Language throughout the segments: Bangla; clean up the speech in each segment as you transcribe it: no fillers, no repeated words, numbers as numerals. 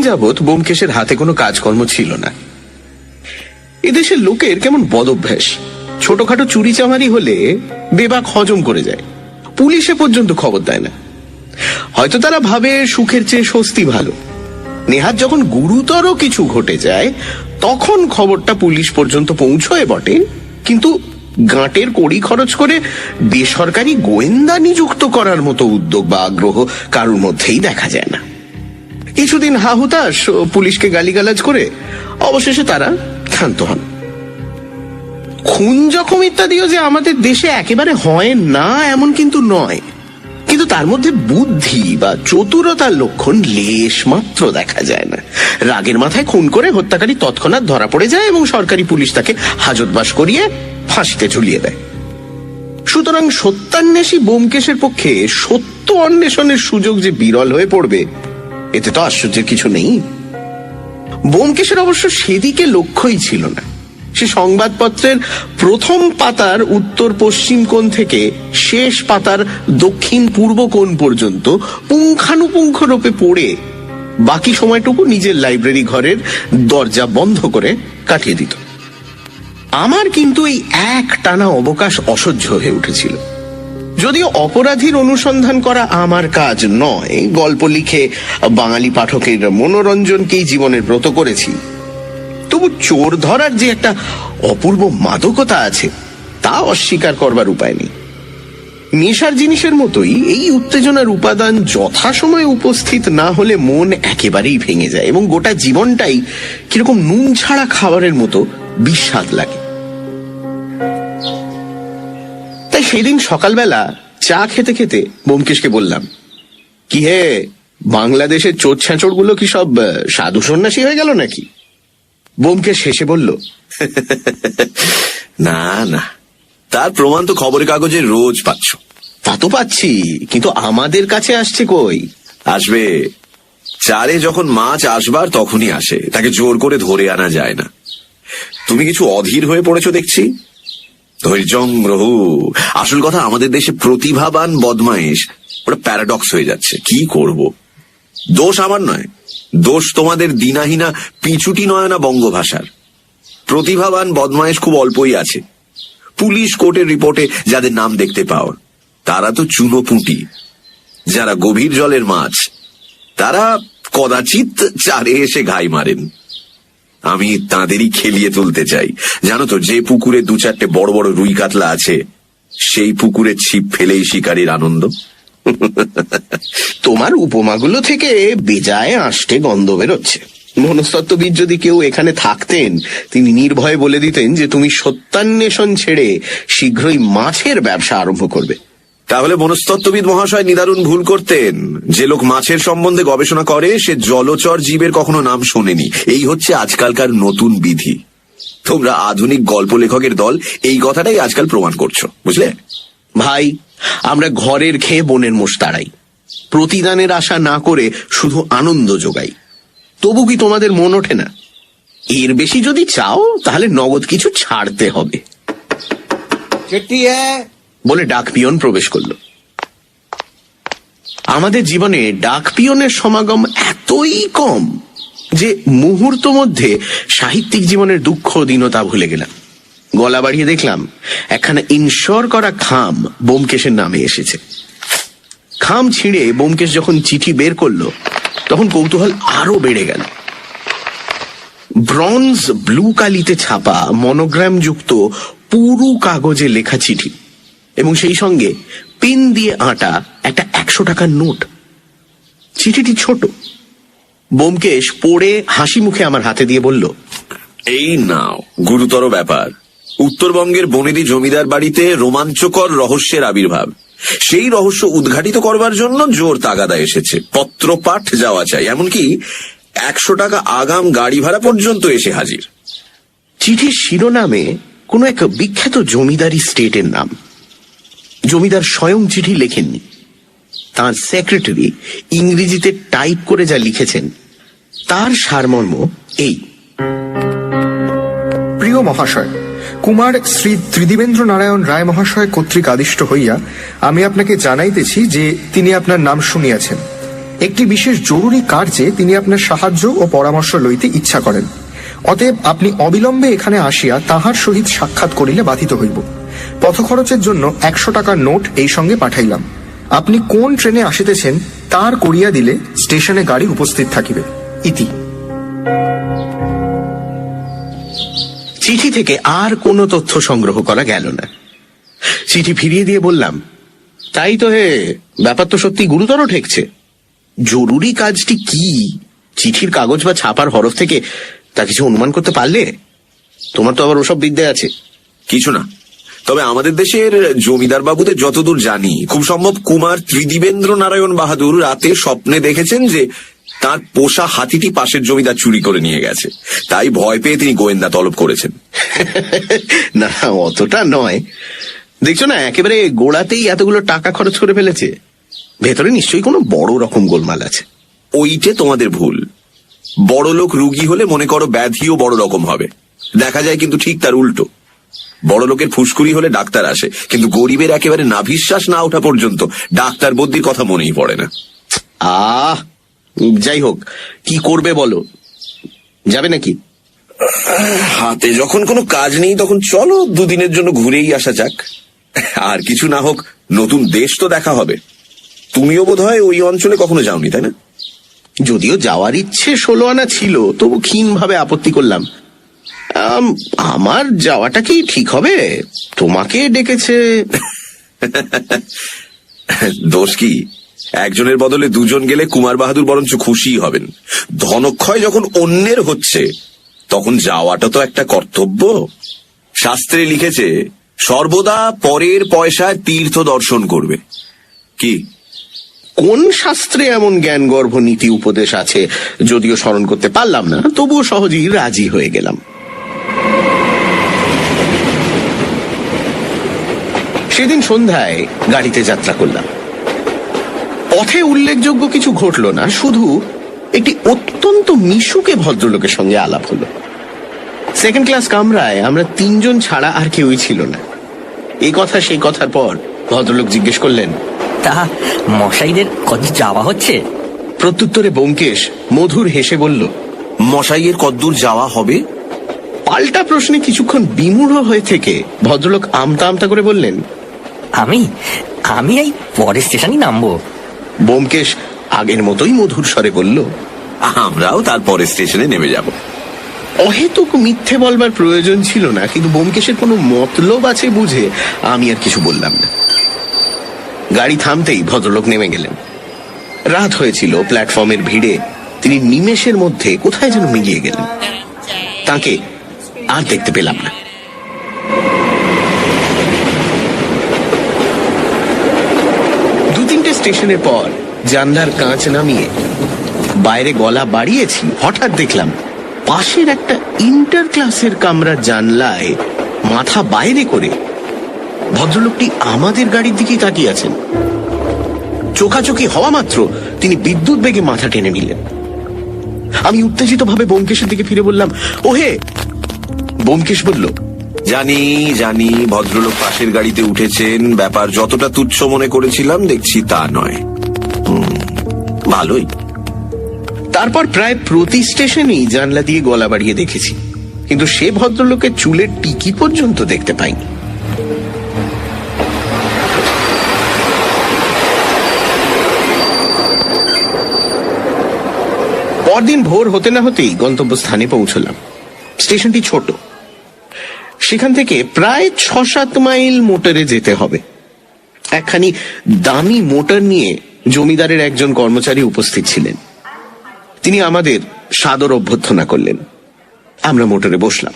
যাবৎ ব্যোমকেশের হাতে কোনো কাজকর্ম ছিল না। এদেশের লোকের কেমন বদভ্যাস, ছোটখাটো চুরি চামারি হলে বেবাক হজম করে যায়, পুলিশে পর্যন্ত খবর দেয় না। হয়তো তারা ভাবে সুখের চেয়ে স্বস্তি ভালো। নেহাত যখন গুরুতর কিছু ঘটে যায় তখন খবরটা পুলিশ পর্যন্ত পৌঁছয় বটে, কিন্তু গাঁটের কড়ি খরচ করে বেসরকারি গোয়েন্দা নিযুক্ত করার মতো উদ্যোগ বা আগ্রহ কারোর মধ্যেই দেখা যায় না। কিছুদিন হাহুতাশ পুলিশকে গালিগালাজ করে অবশেষে তারা ক্ষান্ত হন। খুন জখম ইত্যাদিও যে আমাদের দেশে একেবারে হয় না এমন কিন্তু নয়, কিন্তু তার মধ্যে বুদ্ধি বা চতুরতার লক্ষণ লেশ মাত্র দেখা যায় না। রাগের মাথায় খুন করে হত্যাকারী তৎক্ষণাৎ ধরা পড়ে যায় এবং সরকারি পুলিশ তাকে হাজতবাস করিয়ে ফাঁসিতে ঝুলিয়ে দেয়। সুতরাং সত্যান্বেষী ব্যোমকেশের পক্ষে সত্য অন্বেষণের সুযোগ যে বিরল হয়ে পড়বে এতে তো আশ্চর্যের কিছু নেই। ব্যোমকেশের অবশ্য সেদিকে লক্ষ্যই ছিল না। সে সংবাদপত্রের প্রথম পাতার উত্তর পশ্চিম কোণ থেকে শেষ পাতার দক্ষিণ পূর্ব কোণ পর্যন্ত পুঙ্খানুপুঙ্খ রূপে পড়ে বাকি সময়টুকু নিজের লাইব্রেরি ঘরের দরজা বন্ধ করে কাটিয়ে দিত। আমার কিন্তু এই এক টানা অবকাশ অসহ্য হয়ে উঠেছিল। যদিও অপরাধীর অনুসন্ধান করা আমার কাজ নয়, গল্প লিখে বাঙালি পাঠকের মনোরঞ্জনকেই জীবনের ব্রত করেছি, তবু চোর ধরার যে একটা অপূর্ব মাদকতা আছে তা অস্বীকার করবার উপায় নেই। নেশার জিনিসের মতোই এই উত্তেজনার উপাদান যথাসময়ে উপস্থিত না হলে মন একেবারেই ভেঙে যায় এবং গোটা জীবনটাই কিরকম নুন ছাড়া খাবারের মতো বিস্বাদ লাগে। তাই সেদিন সকালবেলা চা খেতে খেতে ব্যোমকেশকে বললাম, কি হে, বাংলাদেশের চোর ছ্যাঁচড় গুলো কি সব সাধু সন্ন্যাসী হয়ে গেল নাকি? ব্যোমকেশ হেসে বলল, না না, তার প্রমাণ তো খবরের কাগজে রোজ পাচ্ছ। তা তো পাচ্ছি, কিন্তু আমাদের কাছে আসছে কই? আসবে, চারে যখন মাছ আসবার তখনই আসে, তাকে জোর করে ধরে আনা যায় না। তুমি কিছু অধীর হয়ে পড়েছো দেখছি। ধৈর্যং রহু। আসল কথা, আমাদের দেশে প্রতিভাবান বদমাইশ ওটা প্যারাডক্স হয়ে যাচ্ছে। কি করব? দোষ আমার নয়, দোষ তোমাদের দিনাহিনা পিছুটি নয় না বঙ্গভাষার। প্রতিভাবান বদমাইশ খুব অল্পই আছে। পুলিশ কোর্টের রিপোর্টে যাদের নাম দেখতে পাও তারা তো চুনোপুঁটি। যারা গভীর জলের মাছ তারা কদাচিৎ চারে এসে ঘাই মারেন। আমি তাঁদেরই খেলিয়ে তুলতে চাই। জানো তো, যে পুকুরে দু চারটে বড় বড় রুই কাতলা আছে সেই পুকুরে ছিপ ফেলেই শিকারীর আনন্দ। তোমার উপমাগুলো থেকে বেজায় আষ্টে গন্ধ বেরোচ্ছে। মনস্তত্ত্ববিদ যদি কেউ এখানে থাকতেন তিনি নির্ভয়ে বলে দিতেন যে তুমি সত্যান্বেষণ ছেড়ে শীঘ্রই মাছের ব্যবসা আরম্ভ করবে। তাহলে মনস্তত্ত্ববিদ মহাশয় নিদারুণ ভুল করতেন। যে লোক মাছের সম্বন্ধে গবেষণা করে সে জলচর জীবের কখনো নাম শোনেনি। এই হচ্ছে আজকালকার নতুন বিধি। তোমরা আধুনিক গল্প লেখকের দল এই কথাটাই আজকাল প্রমাণ করছো, বুঝলে? ভাই, আমরা ঘরের খেয়ে বনের মোষ তাড়াই, প্রতিদানের আশা না করে শুধু আনন্দ যোগাই। তবু কি তোমাদের মন ওঠে না? এর বেশি যদি চাও তাহলে নগদ কিছু ছাড়তে হবে। বলে ডাক পিয়ন প্রবেশ করল। আমাদের জীবনে ডাক পিয়নের সমাগম এতই কম যে মুহূর্ত মধ্যে সাহিত্যিক জীবনের দুঃখ দীনতা ভুলে গেলাম। গলা বাড়িয়ে দেখলাম একখানা ইনশোর করা খাম ব্যোমকেশের নামে এসেছে। খাম ছিঁড়ে ব্যোমকেশ যখন চিঠি বের করলো তখন কৌতূহল আরো বেড়ে গেল। ব্রঞ্জ ব্লু কালিতে ছাপা মনোগ্রাম যুক্ত পুরু কাগজে লেখা চিঠি এবং সেই সঙ্গে পেন দিয়ে আঁটা একটা 100 টাকার নোট। চিঠিটি ছোট। ব্যোমকেশ পড়ে হাসি মুখে আমার হাতে দিয়ে বলল, এই নাও, গুরুতর ব্যাপার। উত্তরবঙ্গের বনেদি জমিদার বাড়িতে রোমাঞ্চকর রহস্যের আবির্ভাব। সেই রহস্য উদ্ঘাটিত করবার জন্য জোর তাগাদা এসেছে। পত্রপাঠ যাওয়া চাই, এমনকি 100 টাকা আগাম গাড়ি ভাড়া পর্যন্ত এসে হাজির। চিঠির শিরোনামে কোন এক বিখ্যাত জমিদারি স্টেটের নাম। জমিদার স্বয়ং চিঠি লেখেননি, তার সেক্রেটারি ইংরেজিতে টাইপ করে যা লিখেছেন তার সারমর্ম এই: প্রিয় মহাশয়, কুমার শ্রী ত্রিদিবেন্দ্র নারায়ণ রায় মহাশয় কর্তৃক আদিষ্ট হইয়া আমি আপনাকে জানাইতেছি যে তিনি আপনার নাম শুনিয়াছেন একটি বিশেষ জরুরি কার্যে তিনি আপনার সাহায্য ও পরামর্শ লইতে ইচ্ছা করেন। অতএব আপনি অবিলম্বে এখানে আসিয়া তাহার সহিত সাক্ষাৎ করিলে বাধিত হইব। পথখরচের জন্য 100 টাকার নোট এই সঙ্গে পাঠাইলাম। আপনি কোন ট্রেনে আসিতেছেন তার করিয়া দিলে স্টেশনে গাড়ি উপস্থিত থাকিবে। ইতি। চিঠি থেকে আর কোনো তথ্য সংগ্রহ করা গেল না। চিঠি ফিরিয়ে দিয়ে বললাম, তাই তো হে, ব্যাপার তো সত্যি গুরুতর ঠেকছে। জরুরি কাজটি কি চিঠির কাগজ বা ছাপার হরফ থেকে তা কিছু অনুমান করতে পারলে? তোমার তো আবার ওসব বিদ্যা আছে। কিছু না, তবে আমাদের দেশের জমিদার বাবুদের যতদূর জানি, খুব সম্ভব কুমার ত্রিদিবেন্দ্র নারায়ণ বাহাদুর রাতে স্বপ্নে দেখেছেন যে তার পোষা হাতিটি পাশের জমিদার চুরি করে নিয়ে গেছে। তাই ভয় পেয়ে তিনি গোয়েন্দা তলব করেছেন। না, অতটা নয়। দেখছো না, একেবারে গোড়াতেই এতগুলো টাকা খরচ করে ফেলেছে। ভেতরে নিশ্চয়ই কোনো বড় রকম গোলমাল আছে। ওইটে তোমাদের ভুল। বড় লোক রুগী হলে মনে করো ব্যাধিও বড় রকম হবে। দেখা যায় কিন্তু ঠিক তার উল্টো। বড় লোকের ফুসকুড়ি হলে ডাক্তার আসে, কিন্তু গরিবের একেবারে নাভিশ্বাস না ওঠা পর্যন্ত ডাক্তার বদ্যির কথা মনেই পড়ে না। যাই হোক, কি করবে বলো? যাবে নাকি? হাতে যখন কোনো কাজ নেই তখন চলো দুদিনের জন্য ঘুরেই আসা যাক। আর কিছু না হোক, নতুন দেশ তো দেখা হবে। তুমিও বোধহয় ওই অঞ্চলে কখনো যাওনি, তাই না? যদিও যাওয়ার ইচ্ছে 16 আনা ছিল, তবু ক্ষীণভাবে আপত্তি করলাম। আমার যাওয়াটা কি ঠিক হবে? তোমাকে ডেকেছে। দোষ কি? একজনের বদলে দুজন গেলে কুমার বাহাদুর বরঞ্চ খুশি হবেন। ধনক্ষয় যখন অন্যের হচ্ছে তখন যাওয়াটা তো একটা কর্তব্য। শাস্ত্রে লিখেছে সর্বদা পরের পয়সায় তীর্থ দর্শন করবে। কি কোন শাস্ত্রে এমন জ্ঞান গর্ভ নীতি উপদেশ আছে যদিও স্মরণ করতে পারলাম না, তবুও সহজেই রাজি হয়ে গেলাম। সেদিন সন্ধ্যায় গাড়িতে যাত্রা করলাম। পথে উল্লেখযোগ্য কিছু ঘটল না, শুধু একটি অত্যন্ত মিশুকে ভদ্রলোকের সঙ্গে আলাপ হলো। সেকেন্ড ক্লাস কামরায় আমরা 3 জন ছাড়া আর কেউই ছিল না। এই কথা সেই কথার পর ভদ্রলোক জিজ্ঞেস করলেন, তা মশাইদের কত যাওয়া হচ্ছে? প্রত্যুত্তরে ব্যোমকেশ মধুর হেসে বলল, মশাইয়ের কদ্দূর যাওয়া হবে? পাল্টা প্রশ্নে কিছুক্ষণ বিমূঢ় হয়ে থেকে ভদ্রলোক আমতা আমতা করে বললেন, আমি এই পরের স্টেশনই নামবো। ব্যোমকেশ আগের মতোই মধুর স্বরে বলল, আমরাও তারপরে স্টেশনে নেমে যাব। অহেতুক মিথ্যে বলবার প্রয়োজন ছিল না, কিন্তু ব্যোমকেশের কোনো মতলব আছে বুঝে আমি আর কিছু বললাম না। গাড়ি থামতেই ভদ্রলোক নেমে গেলেন। রাত হয়েছিল, প্ল্যাটফর্মের ভিড়ে তিনি নিমেষের মধ্যে কোথায় যেন মিলিয়ে গেলেন। তাকে আর দেখতে পেলাম না। স্টেশনের পর জানলার কাঁচ নামিয়ে বাইরে গলা বাড়িয়েছি, হঠাৎ দেখলাম পাশের একটা ইন্টার ক্লাসের কামরার জানলায় মাথা বাইরে করে ভদ্রলোকটি আমাদের গাড়ির দিকেই তাকিয়ে আছেন। চোখাচোখি হওয়া মাত্র তিনি বিদ্যুৎ বেগে মাথা টেনে নিলেন। আমি উত্তেজিত ভাবে ব্যোমকেশের দিকে ফিরে বললাম, ওহে। ব্যোমকেশ বলল, জানি জানি ভদ্রলোক পাশের গাড়িতে উঠেছেন। ব্যাপার যতটা তুচ্ছ মনে করেছিলাম দেখছি তা নয়। ভালোই। তারপর প্রায় প্রতি স্টেশনেই জানলা দিয়ে গলা বাড়িয়ে দেখেছি, কিন্তু সে ভদ্রলোকের চুলের টিকি পর্যন্ত দেখতে পাইনি। পরদিন ভোর হতে না হতেই গন্তব্যস্থানে পৌঁছলাম। স্টেশনটি ছোট, সেখান থেকে প্রায় 6-7 মাইল মোটরে যেতে হবে। একখানি দামি মোটর নিয়ে জমিদারের একজন কর্মচারী উপস্থিত ছিলেন। তিনি আমাদের সাদর অভ্যর্থনা করলেন। আমরা মোটরে বসলাম।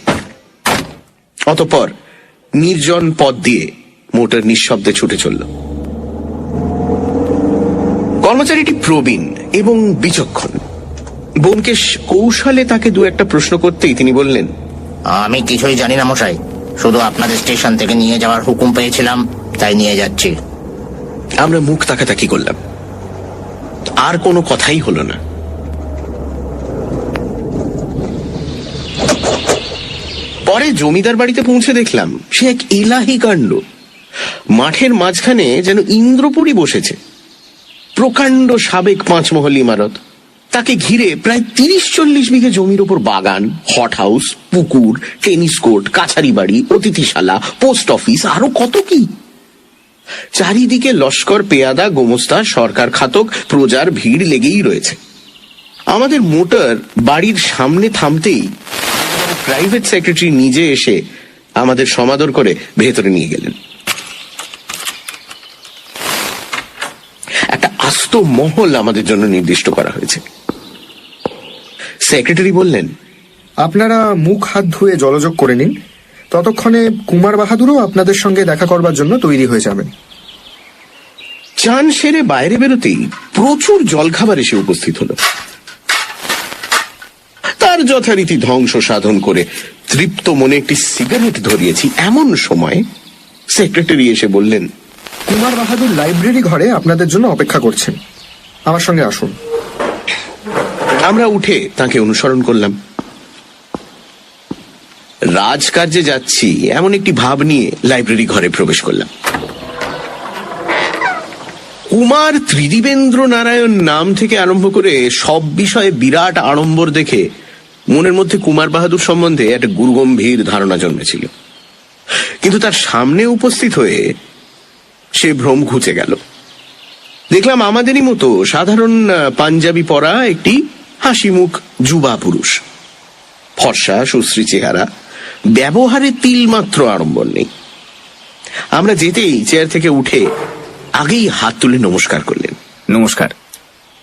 অতঃপর নির্জন পথ দিয়ে মোটর নিঃশব্দে ছুটে চলল। কর্মচারীটি প্রবীণ এবং বিচক্ষণ। ব্যোমকেশ কৌশলে তাকে 2-1 প্রশ্ন করতেই তিনি বললেন, আমি কিছুই জানি না মশাই, শুধু আপনাদের স্টেশন থেকে নিয়ে যাওয়ার হুকুম পেয়েছিলাম, তাই নিয়ে যাচ্ছি। আমরা মুখ তাকাতাকি করলাম, আর কোনো কথাই হলো না। পরে জমিদার বাড়িতে পৌঁছে দেখলাম সে এক এলাহি কাণ্ড। মাঠের মাঝখানে যেন ইন্দ্রপুরী বসেছে। প্রকাণ্ড সাবেক 5 মহল ইমারত, তাকে ঘিরে প্রায় 30-40 বিঘে জমির ওপর বাগান, হট হাউস, পুকুর, টেনিস কোর্ট, কাছারি বাড়ি, অতিথিশালা, পোস্ট অফিস, আরো কত কি। চারিদিকে লস্কর, পেয়াদা, গোমস্তা, সরকার খাতক, প্রজার ভিড় লেগেই রয়েছে। আমাদের মোটর বাড়ির সামনে থামতেই প্রাইভেট সেক্রেটারি নিজে এসে আমাদের সমাদর করে ভেতরে নিয়ে গেলেন। একটা আস্ত মহল আমাদের জন্য নির্দিষ্ট করা হয়েছে। সেক্রেটারি বললেন, আপনারা মুখ হাত ধুয়ে জলযোগ করে নিন, ততক্ষণে কুমার বাহাদুরও আপনাদের সঙ্গে দেখা করবার জন্য তৈরি হয়ে যাবেন। চান সেরে বাইরে বেরোতেই প্রচুর জলখাবার এসে উপস্থিত হলো। তার যথারীতি ধ্বংস সাধন করে তৃপ্ত মনে একটি সিগারেট ধরিয়েছি, এমন সময় সেক্রেটারি এসে বললেন, কুমার বাহাদুর লাইব্রেরি ঘরে আপনাদের জন্য অপেক্ষা করছেন, আমার সঙ্গে আসুন। আমরা উঠে তাকে অনুসরণ করলাম। রাজকার্যে যাচ্ছি এমন একটি ভাব নিয়ে লাইব্রেরি ঘরে প্রবেশ করলাম। কুমার ত্রিদিবেন্দ্র নারায়ণ নাম থেকে আরম্ভ করে সব বিষয়ে বিরাট আড়ম্বর দেখে মনের মধ্যে কুমার বাহাদুর সম্বন্ধে একটা গুরুগম্ভীর ধারণা জন্মেছিল, কিন্তু তার সামনে উপস্থিত হয়ে সে ভ্রম ঘুচে গেল। দেখলাম আমাদেরই মতো সাধারণ পাঞ্জাবি পরা একটি হাসিমুখ যুবা পুরুষ, ফর্সা সুশ্রী চেহারা, ব্যবহারে তিলমাত্র আড়ম্বর নেই। আমরা যেতেই চেয়ার থেকে উঠে আগেই হাত তুলে নমস্কার করলেন। নমস্কার।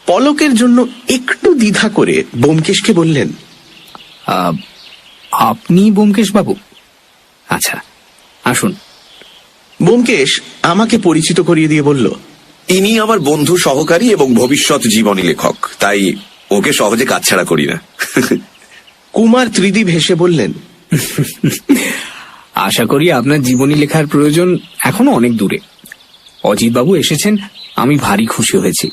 পলকের জন্য একটু দ্বিধা করে ব্যোমকেশকে বললেন, আপনি ব্যোমকেশ বাবু? আচ্ছা, আসুন। ব্যোমকেশ আমাকে পরিচিত করিয়ে দিয়ে বলল, ইনি আমার বন্ধু সহকারী এবং ভবিষ্যৎ জীবনী লেখক, তাই ওকে সহজে কাছছাড়া করি না। কুমার ত্রিদিব হেসে বললেন, আশা করি আপনার জীবনী লেখার প্রয়োজন এখনো অনেক দূরে। অজিত বাবু এসেছেন, আমি ভারী খুশি হয়েছি,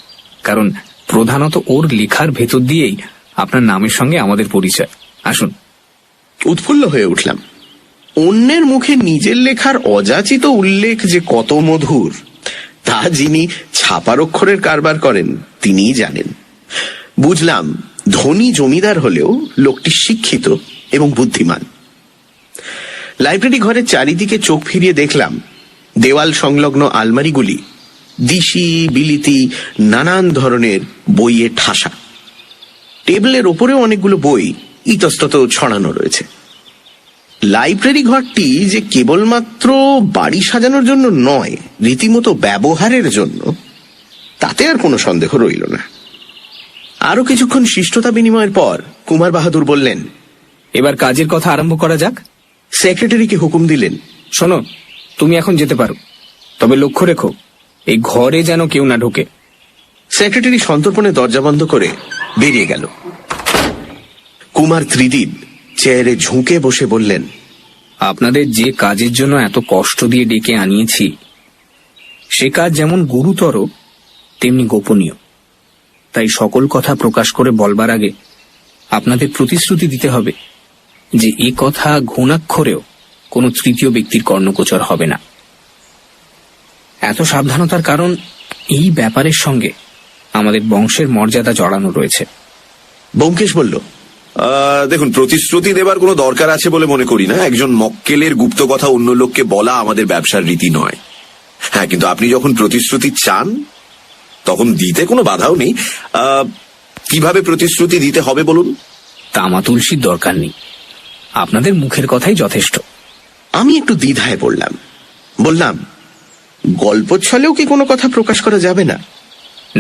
কারণ প্রধানত ওর লেখার ভেতর দিয়েই আপনার নামের সঙ্গে আমাদের পরিচয়। আসুন। উৎফুল্ল হয়ে উঠলাম। অন্যের মুখে নিজের লেখার অযাচিত উল্লেখ যে কত মধুর, তা যিনি ছাপার অক্ষরের কারবার করেন তিনিই জানেন। বুঝলাম ধনী জমিদার হলেও লোকটি শিক্ষিত এবং বুদ্ধিমান। লাইব্রেরি ঘরের চারিদিকে চোখ ফিরিয়ে দেখলাম দেওয়াল সংলগ্ন আলমারিগুলি দিশি বিলিতি নানান ধরনের বইয়ে ঠাসা। টেবিলের ওপরেও অনেকগুলো বই ইতস্তত ছড়ানো রয়েছে। লাইব্রেরি ঘরটি যে কেবলমাত্র বাড়ি সাজানোর জন্য নয়, রীতিমতো ব্যবহারের জন্য, তাতে আর কোনো সন্দেহ রইল না। আরো কিছুক্ষণ শিষ্টতা বিনিময়ের পর কুমার বাহাদুর বললেন, এবার কাজের কথা আরম্ভ করা যাক। সেক্রেটারিকে হুকুম দিলেন, শোনো, তুমি এখন যেতে পারো, তবে লক্ষ্য রেখো এই ঘরে যেন কেউ না ঢোকে। সেক্রেটারি সন্তর্পণে দরজা বন্ধ করে বেরিয়ে গেল। কুমার ত্রিদিব চেয়ারে ঝুঁকে বসে বললেন, আপনাদের যে কাজের জন্য এত কষ্ট দিয়ে ডেকে আনিয়েছি, সে কাজ যেমন গুরুতর তেমনি গোপনীয়। তাই সকল কথা প্রকাশ করে বলবার আগে আপনাদের প্রতিশ্রুতি দিতে হবে যে এ কথা ঘুণাক্ষরেও কোনো তৃতীয় ব্যক্তির কর্ণগোচর হবে না। এত সাবধানতার কারণ এই ব্যাপারের সঙ্গে আমাদের বংশের মর্যাদা জড়ানো রয়েছে। ব্যোমকেশ বলল, দেখুন, প্রতিশ্রুতি দেবার কোনো দরকার আছে বলে মনে করি না। একজন মক্কেলের গুপ্ত কথা অন্য লোককে বলা আমাদের ব্যবসার রীতি নয়। হ্যাঁ, কিন্তু আপনি যখন প্রতিশ্রুতি চান তখন দিতে কোনো বাধাও নেই। কিভাবে প্রতিশ্রুতি দিতে হবে বলুন? তামা তুলসীর দরকার নেই, আপনাদের মুখের কথাই যথেষ্ট। আমি একটু দ্বিধায় পড়লাম। বললাম, গল্প ছলেও কি কোনো কথা প্রকাশ করা যাবে না?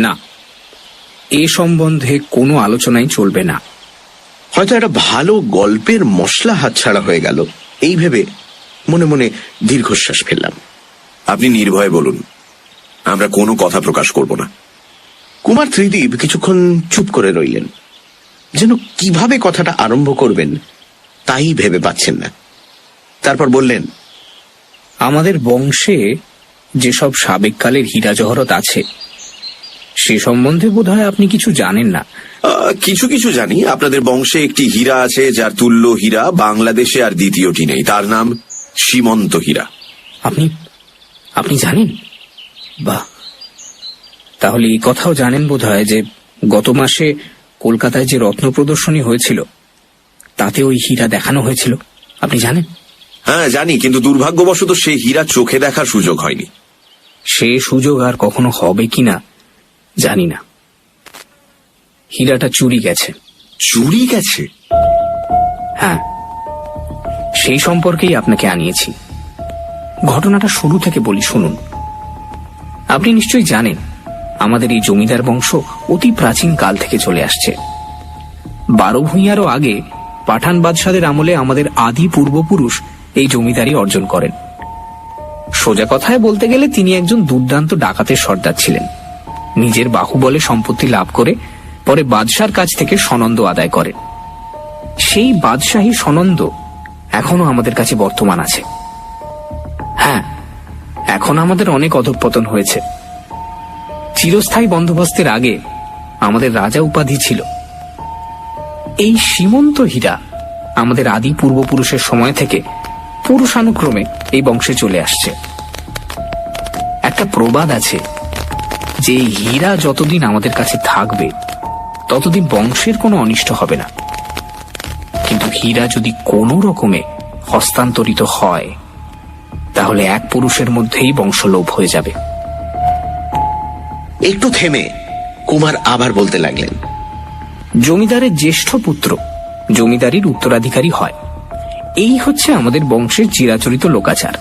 না, এ সম্বন্ধে কোনো আলোচনাই চলবে না। হয়তো একটা ভালো গল্পের মশলা হাতছাড়া হয়ে গেল, এই ভেবে মনে মনে দীর্ঘশ্বাস ফেললাম। আপনি নির্ভয়ে বলুন, আমরা কোনো কথা প্রকাশ করব না। কুমার ত্রিদিব কিছুক্ষণ চুপ করে রইলেন, যেন কিভাবে কথাটা আরম্ভ করবেন তাই ভেবে পাচ্ছেন না। তারপর বললেন, আমাদের বংশে যেসব সাবেককালের হীরা জহরত আছে সে সম্বন্ধে বোধহয় আপনি কিছু জানেন না। কিছু কিছু জানি। আপনাদের বংশে একটি হীরা আছে যার তুল্য হীরা বাংলাদেশে আর দ্বিতীয়টি নেই। তার নাম সীমন্ত হীরা। আপনি আপনি জানেন? বাহ, তাহলে এই কথাও জানেন বোধহয় যে গত মাসে কলকাতায় যে রত্ন প্রদর্শনী হয়েছিল তাতে ওই হীরা দেখানো হয়েছিল, আপনি জানেন? হ্যাঁ জানি, কিন্তু দুর্ভাগ্যবশত সেই হীরা চোখে দেখার সুযোগ হয়নি। সে সুযোগ আর কখনো হবে কিনা জানি না। হীরাটা চুরি গেছে। চুরি গেছে? হ্যাঁ, সেই সম্পর্কেই আপনাকে আনিয়েছি। ঘটনাটা শুরু থেকে বলি, শুনুন। আপনি নিশ্চয়ই জানেন আমাদের এই জমিদার বংশ অতি প্রাচীন কাল থেকে চলে আসছে। 12 ভূঁইয়ারও আগে পাঠান বাদশাদের আমলে আমাদের আদি পূর্বপুরুষ এই জমিদারি অর্জন করেন। সোজা কথায় বলতে গেলে তিনি একজন দুর্দান্ত ডাকাতের সর্দার ছিলেন। নিজের বাহুবলে সম্পত্তি লাভ করে পরে বাদশার কাছ থেকে সনন্দ আদায় করেন। সেই বাদশাহী সনন্দ এখনো আমাদের কাছে বর্তমান আছে। হ্যাঁ, এখন আমাদের অনেক অধঃপতন হয়েছে। চিরস্থায়ী বন্দোবস্তের আগে আমাদের রাজা উপাধি ছিল। এই সীমন্ত হীরা আমাদের আদি পূর্বপুরুষের সময় থেকে পুরুষানুক্রমে এই বংশে চলে আসছে। একটা প্রবাদ আছে যে এই হীরা যতদিন আমাদের কাছে থাকবে ততদিন বংশের কোনো অনিষ্ট হবে না, কিন্তু হীরা যদি কোনো রকমে হস্তান্তরিত হয় তাহলে এক পুরুষের মধ্যেই বংশলোপ হয়ে যাবে। একটু থেমে কুমার আবার বলতে লাগলেন, জমিদারের জ্যেষ্ঠ পুত্র জমিদারির উত্তরাধিকারী হয়, এই হচ্ছে আমাদের বংশের চিরাচরিত লোকাচার।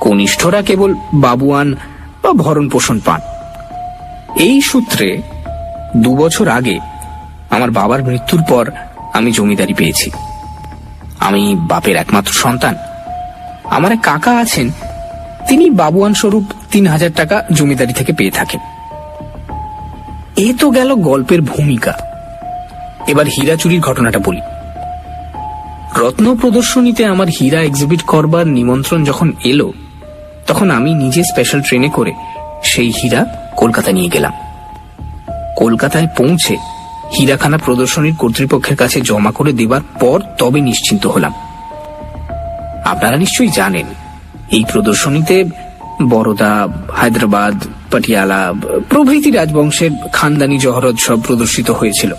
কনিষ্ঠরা কেবল বাবুয়ান বা ভরণ পোষণ পান। এই সূত্রে 2 বছর আগে আমার বাবার মৃত্যুর পর আমি জমিদারি পেয়েছি। আমি বাপের একমাত্র সন্তান। আমার এক কাকা আছেন, তিনি বাবুয়ান স্বরূপ 3000 টাকা জমিদারি থেকে পেয়ে থাকেন। এ তো গেল গল্পের ভূমিকা। এবার হীরা চুরির ঘটনাটা বলি। রত্ন প্রদর্শনীতে আমার হীরা এক্সিবিট করবার নিমন্ত্রণ যখন এলো তখন আমি নিজে স্পেশাল ট্রেনে করে সেই হীরা কলকাতা নিয়ে গেলাম। কলকাতায় পৌঁছে হীরাখানা প্রদর্শনীর কর্তৃপক্ষের কাছে জমা করে দেবার পর তবে নিশ্চিন্ত হলাম। আপনারা নিশ্চয়ই জানেন এই প্রদর্শনীতে বরোদা, হায়দ্রাবাদ, পাটিয়ালা প্রভৃতি রাজবংশের খানদানি জহরত সব প্রদর্শিত হয়েছিল।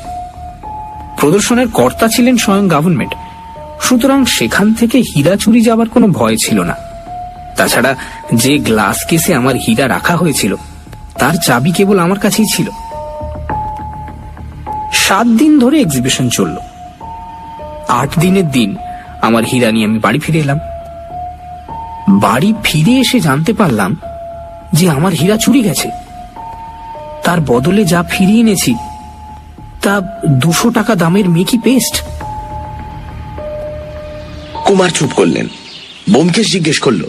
প্রদর্শনের কর্তা ছিলেন স্বয়ং গভর্নমেন্ট, সুতরাং সেখান থেকে হীরা চুরি যাবার কোনো ভয় ছিল না। তাছাড়া যে গ্লাস কেসে আমার হীরা রাখা হয়েছিল তার চাবি কেবল আমার কাছেই ছিল। 7 দিন ধরে এক্সিবিশন চলল। 8 দিনের দিন আমার হীরা নিয়ে আমি বাড়ি ফিরে এলাম। বাড়ি ফিরে এসে জানতে পারলাম যে আমার হীরা চুরি গেছে। তার বদলে যা ফিরিয়ে এনেছি তা 200 টাকা দামের মেকি পেস্ট। কুমার চুপ করলেন। ব্যোমকেশ জিজ্ঞেস করলো,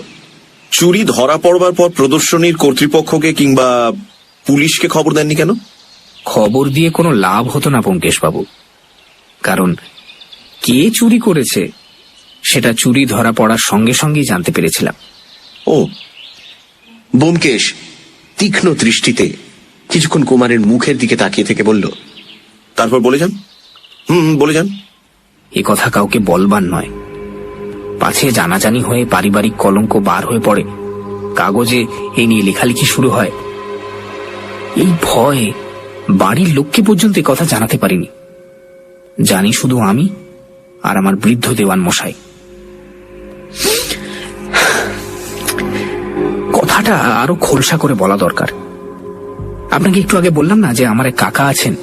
চুরি ধরা পড়বার পর প্রদর্শনীর কর্তৃপক্ষকে কিংবা পুলিশকে খবর দেননি কেন? খবর দিয়ে কোনো লাভ হতো না ব্যোমকেশ বাবু, কারণ কে চুরি করেছে সেটা চুরি ধরা পড়ার সঙ্গে সঙ্গেই জানতে পেরেছিলাম। ও। ব্যোমকেশ তীক্ষ্ণ দৃষ্টিতে কিছুক্ষণ কুমারের মুখের দিকে তাকিয়ে থেকে বলল, তারপর বলে যান। বলে যান। এ কথা কাউকে বলবার নয়, পাছে জানাজানি হয়ে পারিবারিক কলঙ্ক বার হয়ে পড়ে, কাগজে এ নিয়ে লেখালেখি শুরু হয়। এই ভয়ে বাড়ির লোককে পর্যন্ত এ কথা জানাতে পারিনি। জানি শুধু আমি আর আমার বৃদ্ধ দেওয়ান মশাই। কথাটা আরো খোলসা করে বলা দরকার। আপনাকে একটু আগে বললাম না যে আমার এক কাকা আছেন,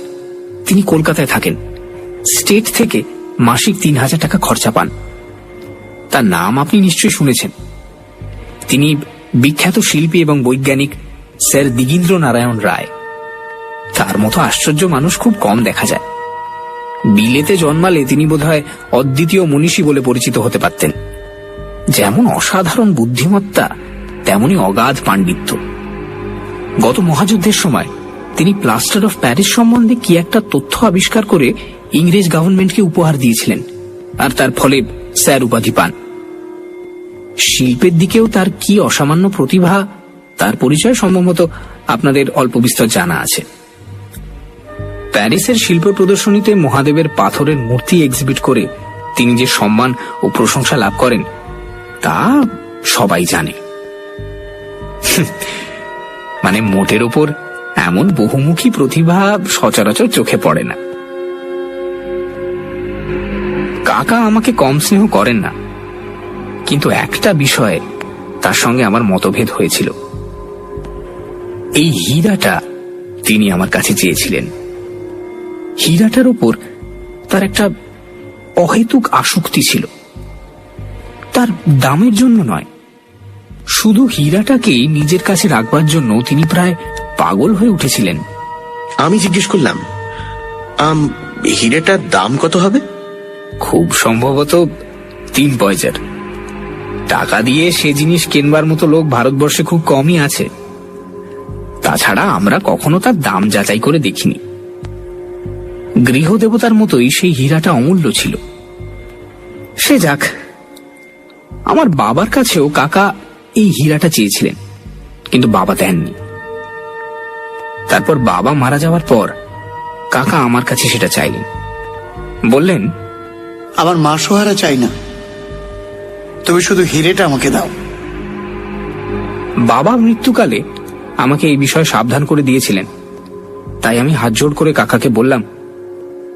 তিনি কলকাতায় থাকেন। স্টেট থেকে মাসিক 3000 টাকা খরচা পান। তার নাম আপনি নিশ্চয়ই শুনেছেন। তিনি বিখ্যাত শিল্পী এবং বৈজ্ঞানিক স্যার দিগীন্দ্র নারায়ণ রায়। তার মতো আশ্চর্য মানুষ খুব কম দেখা যায়। বিলেতে জন্মালে তিনি বোধহয় অদ্বিতীয় মনীষী বলে পরিচিত হতে পারতেন। যেমন অসাধারণ বুদ্ধিমত্তা তেমনি অগাধ পাণ্ডিত্য। গত মহাযুদ্ধের সময় তিনি প্লাস্টার অফ প্যারিস সম্বন্ধে কি একটা তথ্য আবিষ্কার করে ইংরেজ গভর্নমেন্টকে উপহার দিয়েছিলেন, আর তার ফলে স্যার উপাধি পান। শিল্পের দিকেও তার কি অসামান্য প্রতিভা, তার পরিচয় সম্ভবত আপনাদের অল্প বিস্তর জানা আছে। প্যারিসের শিল্প প্রদর্শনীতে মহাদেবের পাথরের মূর্তি এক্সিবিট করে তিনি যে সম্মান ও প্রশংসা লাভ করেন তা সবাই জানে। মানে মোটের ওপর এমন বহুমুখী প্রতিভা সচরাচর চোখে পড়ে না। কাকা আমাকে কম স্নেহ করেন না, কিন্তু একটা বিষয়ে তার সঙ্গে আমার মতভেদ হয়েছিল। এই হীরাটা তিনি আমার কাছে চেয়েছিলেন। হীরাটার ওপর তার একটা অহেতুক আসক্তি ছিল। তার দামের জন্য নয়, শুধু হীরাটাকেই নিজের কাছে রাখবার জন্য তিনি প্রায় পাগল হয়ে উঠেছিলেন। আমি জিজ্ঞেস করলাম, হিরেটার দাম কত হবে? খুব সম্ভবত 3 পয়সার। টাকা দিয়ে সে জিনিস কেনবার মতো লোক ভারতবর্ষে খুব কমই আছে। তাছাড়া আমরা কখনো তার দাম যাচাই করে দেখিনি। গৃহদেবতার মতোই সেই হীরাটা অমূল্য ছিল। সে যাক, আমার বাবার কাছেও কাকা এই হীরাটা চেয়েছিলেন, কিন্তু বাবা দেননি। তারপর বাবা মারা যাওয়ার পর কাকা আমার কাছে সেটা চাইলেন। বললেন, আমার মা সোহারা চাই না, তুমি শুধু হিরেটা আমাকে দাও। বাবা মৃত্যুকালে আমাকে এই বিষয়ে সাবধান করে দিয়েছিলেন। তাই আমি হাত জোড় করে কাকাকে বললাম,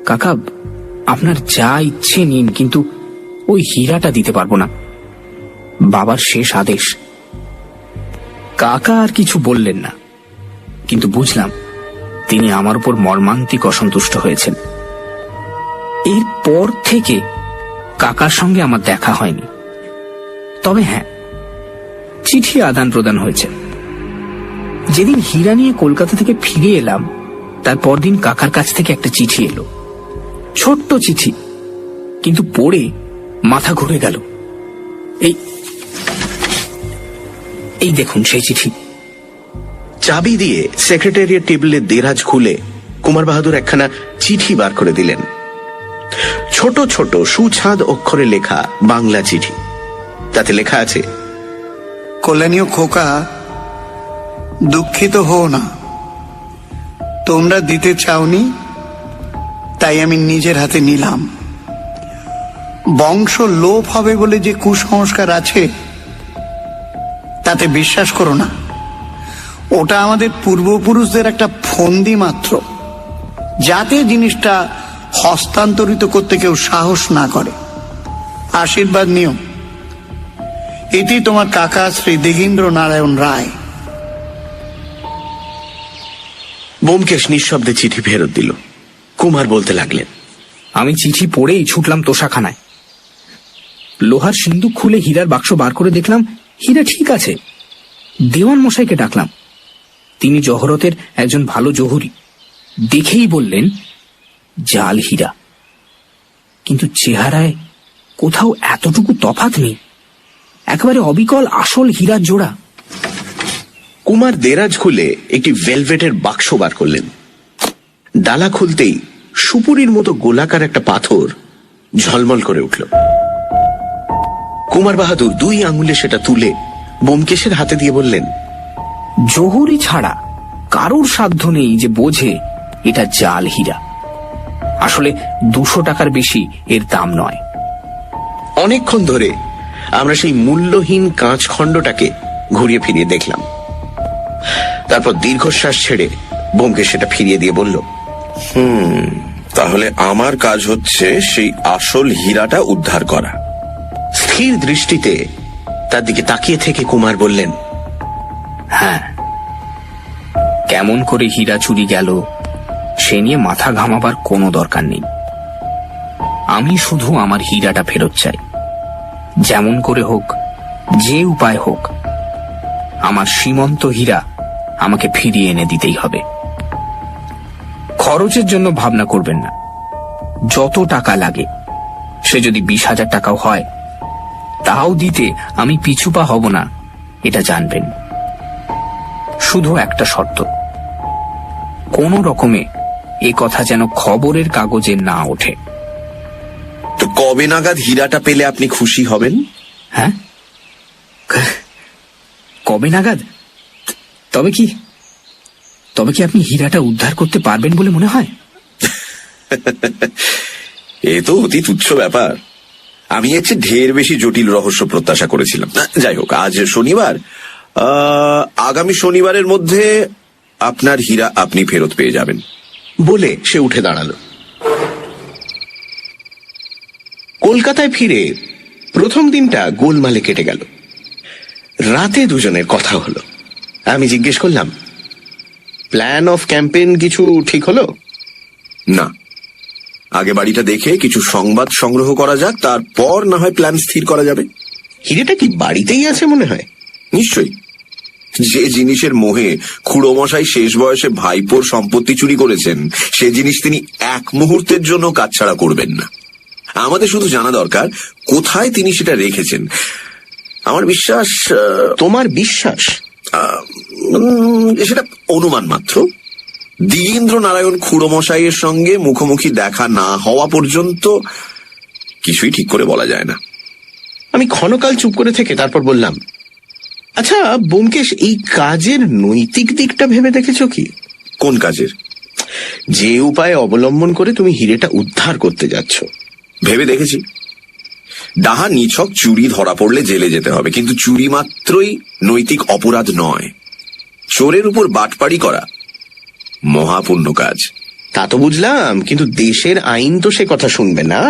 কাকা, আপনার যা ইচ্ছে নিন, কিন্তু ওই হীরাটা দিতে পারবো না। বাবার শেষ আদেশ। কাকা আর কিছু বললেন না, কিন্তু বুঝলাম তিনি আমার উপর মর্মান্তিক অসন্তুষ্ট হয়েছেন। এরপর থেকে কাকার সঙ্গে আমার দেখা হয়নি। তবে হ্যাঁ, চিঠি আদান প্রদান হয়েছে। যেদিন হীরা নিয়ে কলকাতা থেকে ফিরে এলাম, তার পরদিন কাকার কাছ থেকে একটা চিঠি এলো। ছোট্ট চিঠি, কিন্তু পড়ে মাথা ঘুরে গেল। এই দেখুন সেই চিঠি। চাবি দিয়ে সেক্রেটারিয়েট টেবিলের দেরাজ খুলে কুমার বাহাদুর একখানা চিঠি বার করে দিলেন। ছোট ছোট সুছাঁদ অক্ষরে লেখা বাংলা চিঠি। তাতে লেখা আছে, কল্যাণীয় খোকা, দুঃখিত হও না, তোমরা দিতে চাওনি, তাই আমি নিজের হাতে নিলাম। বংশ লোপ হবে বলে যে কুসংস্কার আছে, তাতে বিশ্বাস করো না। ওটা আমাদের পূর্বপুরুষদের একটা ফন্দি মাত্র, যাতে জিনিসটা হস্তান্তরিত করতে কেউ সাহস না করে। আশীর্বাদ নিও। এটি তোমার কাকা শ্রী দিগেন্দ্র নারায়ণ রায়। ব্যোমকেশ নিঃশব্দে চিঠি ফেরত দিল। কুমার বলতে লাগলেন, আমি চিঠি পড়েই ছুটলাম তোষাখানায়। লোহার সিন্দুক খুলে হীরার বাক্স বার করে দেখলাম হীরা ঠিক আছে। দেওয়ান মশাইকে ডাকলাম। তিনি জহরতের একজন ভালো জহুরি। দেখেই বললেন, জাল হীরা, কিন্তু চেহারায় কোথাও এতটুকু তফাৎ নেই। একেবারে অবিকল আসল হীরার জোড়া। কুমার দেরাজ খুলে একটি ভেলভেটের বাক্স বার করলেন। ডালা খুলতেই সুপুরির মতো গোলাকার একটা পাথর ঝলমল করে উঠল। কুমার বাহাদুর 2 আঙুলে সেটা তুলে ব্যোমকেশের হাতে দিয়ে বললেন, জহুরি ছাড়া কারোর সাধ্য নেই যে বোঝে এটা জাল হীরা। আসলে 200 টাকার বেশি এর দাম নয়। অনেকক্ষণ ধরে আমরা সেই মূল্যহীন কাঁচ খণ্ডটাকে ঘুরিয়ে ফিরিয়ে দেখলাম। তারপর দীর্ঘশ্বাস ছেড়ে ব্যোমকেশ সেটা ফিরিয়ে দিয়ে বলল, তাহলে আমার কাজ হচ্ছে সেই আসল হীরাটা উদ্ধার করা। স্থির দৃষ্টিতে তার দিকে তাকিয়ে থেকে কুমার বললেন, হ্যাঁ, কেমন করে হীরা চুরি গেল সে নিয়ে মাথা ঘামাবার কোনো দরকার নেই। আমি শুধু আমার হীরাটা ফেরত চাই। যেমন করে হোক, যে উপায় হোক, আমার সীমন্ত হীরা আমাকে ফিরিয়ে এনে দিতেই হবে। খরচের জন্য ভাবনা করবেন না। যত টাকা লাগে, সে যদি 20,000 টাকাও হয়, তাও দিতে আমি পিছুপা হব না, এটা জানবেন। শুধু একটা শর্ত, কোন রকমে এ কথা যেন খবরের কাগজে না ওঠে। তো কবে নাগাদ হীরাটা পেলে আপনি খুশি হবেন? হ্যাঁ, কবে নাগাদ? তবে কি আপনি হীরাটা উদ্ধার করতে পারবেন বলে মনে হয়? এ তো অতি তুচ্ছ ব্যাপার। আমি এর চেয়ে ঢের বেশি জটিল রহস্য প্রত্যাশা করেছিলাম। যাই হোক, আজ শনিবার, আগামী শনিবারের মধ্যে আপনার হীরা আপনি ফেরত পেয়ে যাবেন। বলে সে উঠে দাঁড়ালো। কলকাতায় ফিরে প্রথম দিনটা গোলমালে কেটে গেল। রাতে দুজনের কথা হলো। আমি জিজ্ঞেস করলাম, প্ল্যান অফ ক্যাম্পেইন কিছু ঠিক হলো? না, আগে বাড়িটা দেখে কিছু সংবাদ সংগ্রহ করা যাক, তারপর না হয় প্ল্যান স্থির করা যাবে। হিরেটা কি বাড়িতেই আছে মনে হয়? নিশ্চয়ই। যে জিনিসের মোহে খুড়োমশাই শেষ বয়সে ভাইপোর সম্পত্তি চুরি করেছেন, সে জিনিস তিনি এক মুহূর্তের জন্য কাটছাড়া করবেন না। আমাদের শুধু জানা দরকার কোথায় তিনি সেটা রেখেছেন। আমার বিশ্বাস তোমার বিশ্বাস? সেটা অনুমান মাত্র। দ্বিগেন্দ্র নারায়ণ খুড়োমশাইয়ের সঙ্গে মুখোমুখি দেখা না হওয়া পর্যন্ত কিছুই ঠিক করে বলা যায় না। আমি ক্ষণকাল চুপ করে থেকে তারপর বললাম, আচ্ছা ব্যোমকেশ, এই কাজের নৈতিক দিকটা ভেবে দেখেছো কি? কোন কাজের? যে উপায় অবলম্বন করে তুমি হিরেটা উদ্ধার করতে যাচ্ছ। ভেবে দেখেছি। ডাহা নিছক চুরি ধরা পড়লে জেলে যেতে হবে, কিন্তু চুরি মাত্রই নৈতিক অপরাধ নয়। চোরের উপর বাটপাড়ি করা মহাপুণ্য কাজ। তা তো বুঝলাম, কিন্তু দেশের আইন তো সে কথা শুনবে না।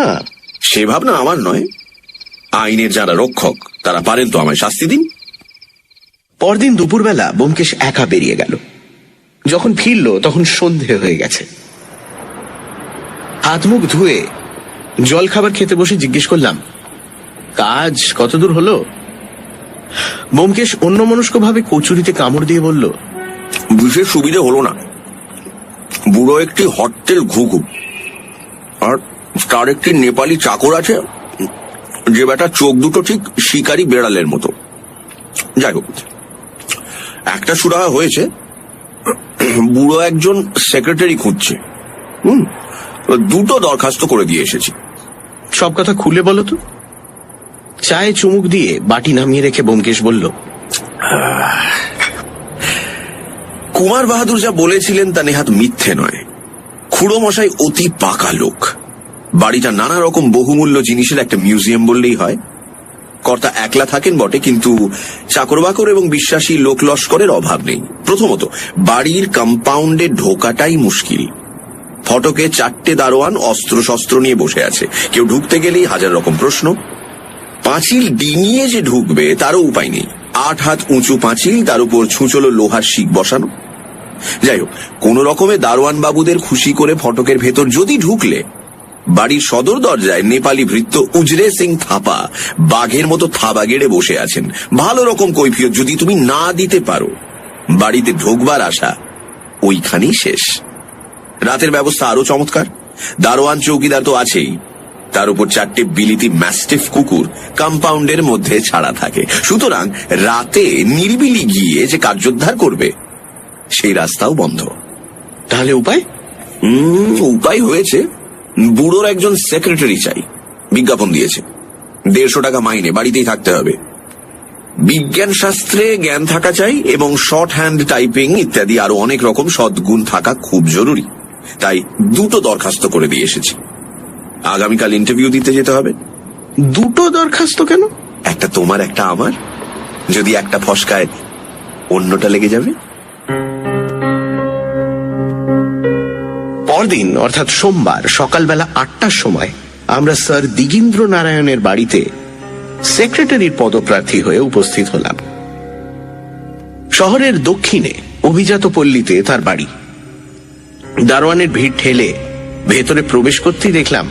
সে ভাবনা আমার নয়। আইনের যারা রক্ষক তারা পারেন তো আমায় শাস্তি দিন। পরদিন দুপুরবেলা ব্যোমকেশ একা বেরিয়ে গেল। যখন ফিরল তখন সন্ধে হয়ে গেছে। হাত মুখ ধুয়ে জল খাবার খেতে বসে জিজ্ঞেস করলাম, কাজ কতদূর হলো? ব্যোমকেশ অন্যমনস্ক ভাবে কচুরিতে কামড় দিয়ে বলল, বিশেষ সুবিধে হলো না। বুড়ো একটি হট্টেল ঘুঘু, আর তার একটি নেপালি চাকর আছে, যে বেটা চোখ দুটো ঠিক শিকারি বেড়ালের মতো। যাই হোক, একটা সুরাহা হয়েছে। বুড়ো একজন সেক্রেটারি খুঁজছে। দুটো দরখাস্ত করে দিয়ে এসেছি। সব কথা খুলে বলো তো। চায়ে চুমুক দিয়ে বাটি নামিয়ে রেখে ব্যোমকেশ বলল, কুমার বাহাদুর যা বলেছিলেন তা নেহাত মিথ্যে নয়। খুড়োমশাই অতি পাকা লোক। বাড়িটা নানা রকম বহুমূল্য জিনিসের একটা মিউজিয়াম বললেই হয়। কর্তা একলা থাকেন বটে, কিন্তু চাকর বাকর এবং বিশ্বাসী লোক লস্করের অভাব নেই। প্রথমত, বাড়ির কম্পাউন্ডে ঢোকাটাই মুশকিল। ফটকে 4টে দারোয়ান অস্ত্র শস্ত্র নিয়ে বসে আছে। কেউ ঢুকতে গেলেই হাজার রকম প্রশ্ন। পাঁচিল ডিঙিয়ে যে ঢুকবে তারও উপায় নেই। 8 হাত উঁচু পাঁচিল, তার উপর ছুঁচলো লোহার শিক বসানো। যাই হোক, কোন রকমে দারোয়ান বাবুদের খুশি করে ফটকের ভেতর যদি ঢুকলে, বাড়ির সদর দরজায় নেপালি ভৃত্য উজরে সিং থাপা বাঘের মতো থাবা গেড়ে বসে আছেন। ভালো রকম কৈফিয়ত যদি তুমি না দিতে পারো, বাড়িতে ঢোকবার আশা ওইখানেই শেষ। রাতের ব্যবস্থা আরো চমৎকার। দারোয়ান চৌকিদার তো আছেই, তার উপর 4টে বিলিতি ম্যাস্টিফ কুকুর কম্পাউন্ডের মধ্যে ছাড়া থাকে। সুতরাং রাতে নিরিবিলি গিয়ে যে কার্যোদ্ধার করবে সেই রাস্তাও বন্ধ। তাহলে উপায়? উপায় হয়েছে। বুড়োর একজন সেক্রেটারি চাই। বিজ্ঞাপন দিয়েছে। 150 টাকা মাইনে, বাড়িতেই থাকতে হবে। বিজ্ঞান শাস্ত্রে জ্ঞান থাকা চাই এবং শর্ট হ্যান্ড টাইপিং ইত্যাদি আরো অনেক রকম সদ্গুণ থাকা খুব জরুরি। তাই 2টো দরখাস্ত করে দিয়ে এসেছি। আগামীকাল ইন্টারভিউ দিতে যেতে হবে। 2টো দরখাস্ত কেন? একটা তোমার, একটা আমার। যদি একটা ফসকায় অন্যটা লেগে যাবে। পরদিন অর্থাৎ সোমবার সকালবেলা 8টার সময় আমরা স্যার দ্বিগেন্দ্র নারায়ণের বাড়িতে সেক্রেটারির পদপ্রার্থী হয়ে উপস্থিত হলাম। শহরের দক্ষিণে অভিজাত পল্লীতে তার বাড়ি। দারোয়ানের ভিড় ঠেলে ভেতরে প্রবেশ করতেই দেখলাম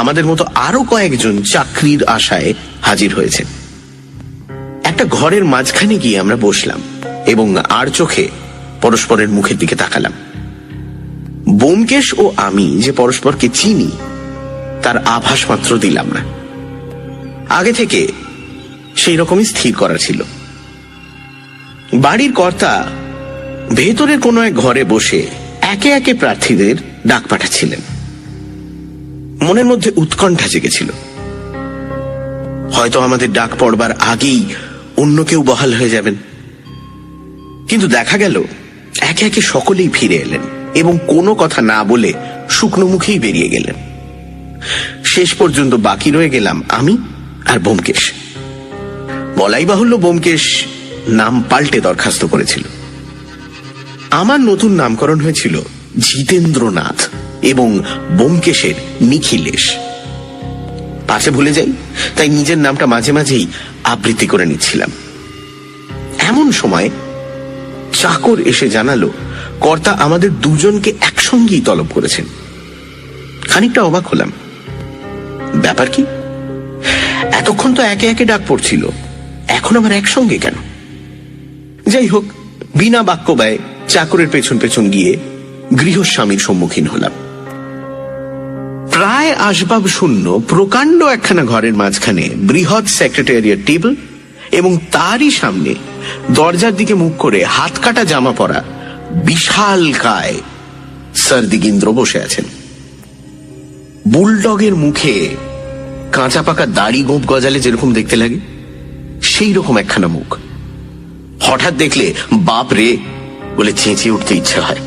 আমাদের মতো আরো কয়েকজন চাকরির আশায় হাজির হয়েছে। একটা ঘরের মাঝখানে গিয়ে আমরা বসলাম এবং আর চোখে পরস্পরের মুখের দিকে তাকালাম। ব্যোমকেশ ও আমি যে পরস্পরকে চিনি তার আভাস মাত্র দিলাম না। আগে থেকে সেই রকমই স্থির করা ছিল। বাড়ির কর্তা ভেতরের কোনো এক ঘরে বসে একে একে প্রার্থীদের ডাক পাঠাচ্ছিলেন। মনের মধ্যে উৎকণ্ঠা জেগেছিল। হয়তো আমাদের ডাক পড়বার আগেই অন্য কেউ বহাল হয়ে যাবেন। কিন্তু দেখা গেল একে একে সকলেই ফিরে এলেন এবং কোনো কথা না বলে শুকনো মুখেই বেরিয়ে গেলেন। শেষ পর্যন্ত বাকি রয়ে গেলাম আমি আর ব্যোমকেশ। বলাই বাহুল্য, ব্যোমকেশ নাম পাল্টে দরখাস্ত করেছিল। আমার নতুন নামকরণ হয়েছিল জিতেন্দ্রনাথ এবং ব্যোমকেশের নিখিলেশ। পাছে ভুলে যাই, তাই নিজের নামটা মাঝে মাঝেই আবৃত্তি করে নিচ্ছিলাম। এমন সময় চাকর এসে জানালো কর্তা আমাদের দুজনকে একসঙ্গেই তলব করেছেন। খানিকটা অবাক হলাম, ব্যাপার কি? এতক্ষণ তো একে একে ডাক পড়ছিল, এখন আবার একসঙ্গে কেন? যাই হোক, বিনা বাক্য ব্যয় চাকরের পেছন পেছন গিয়ে গৃহস্বামীর সম্মুখীন হলাম। প্রায় আসবাব শূন্য প্রকাণ্ড একখানা ঘরের মাঝখানে বৃহৎ সেক্রেটারিয়েট টেবিল এবং তারই সামনে দরজার দিকে মুখ করে হাত কাটা জামা পরা বিশাল কায় স্যার দিগিন্দ্র বসে আছেন। বুলডগের মুখে কাঁচা পাকা দাড়ি গোঁপ গজালে যেরকম দেখতে লাগে সেই রকম একখানা মুখ। হঠাৎ দেখলে বাপ রে বলে চেঁচিয়ে উঠতে ইচ্ছে হয়।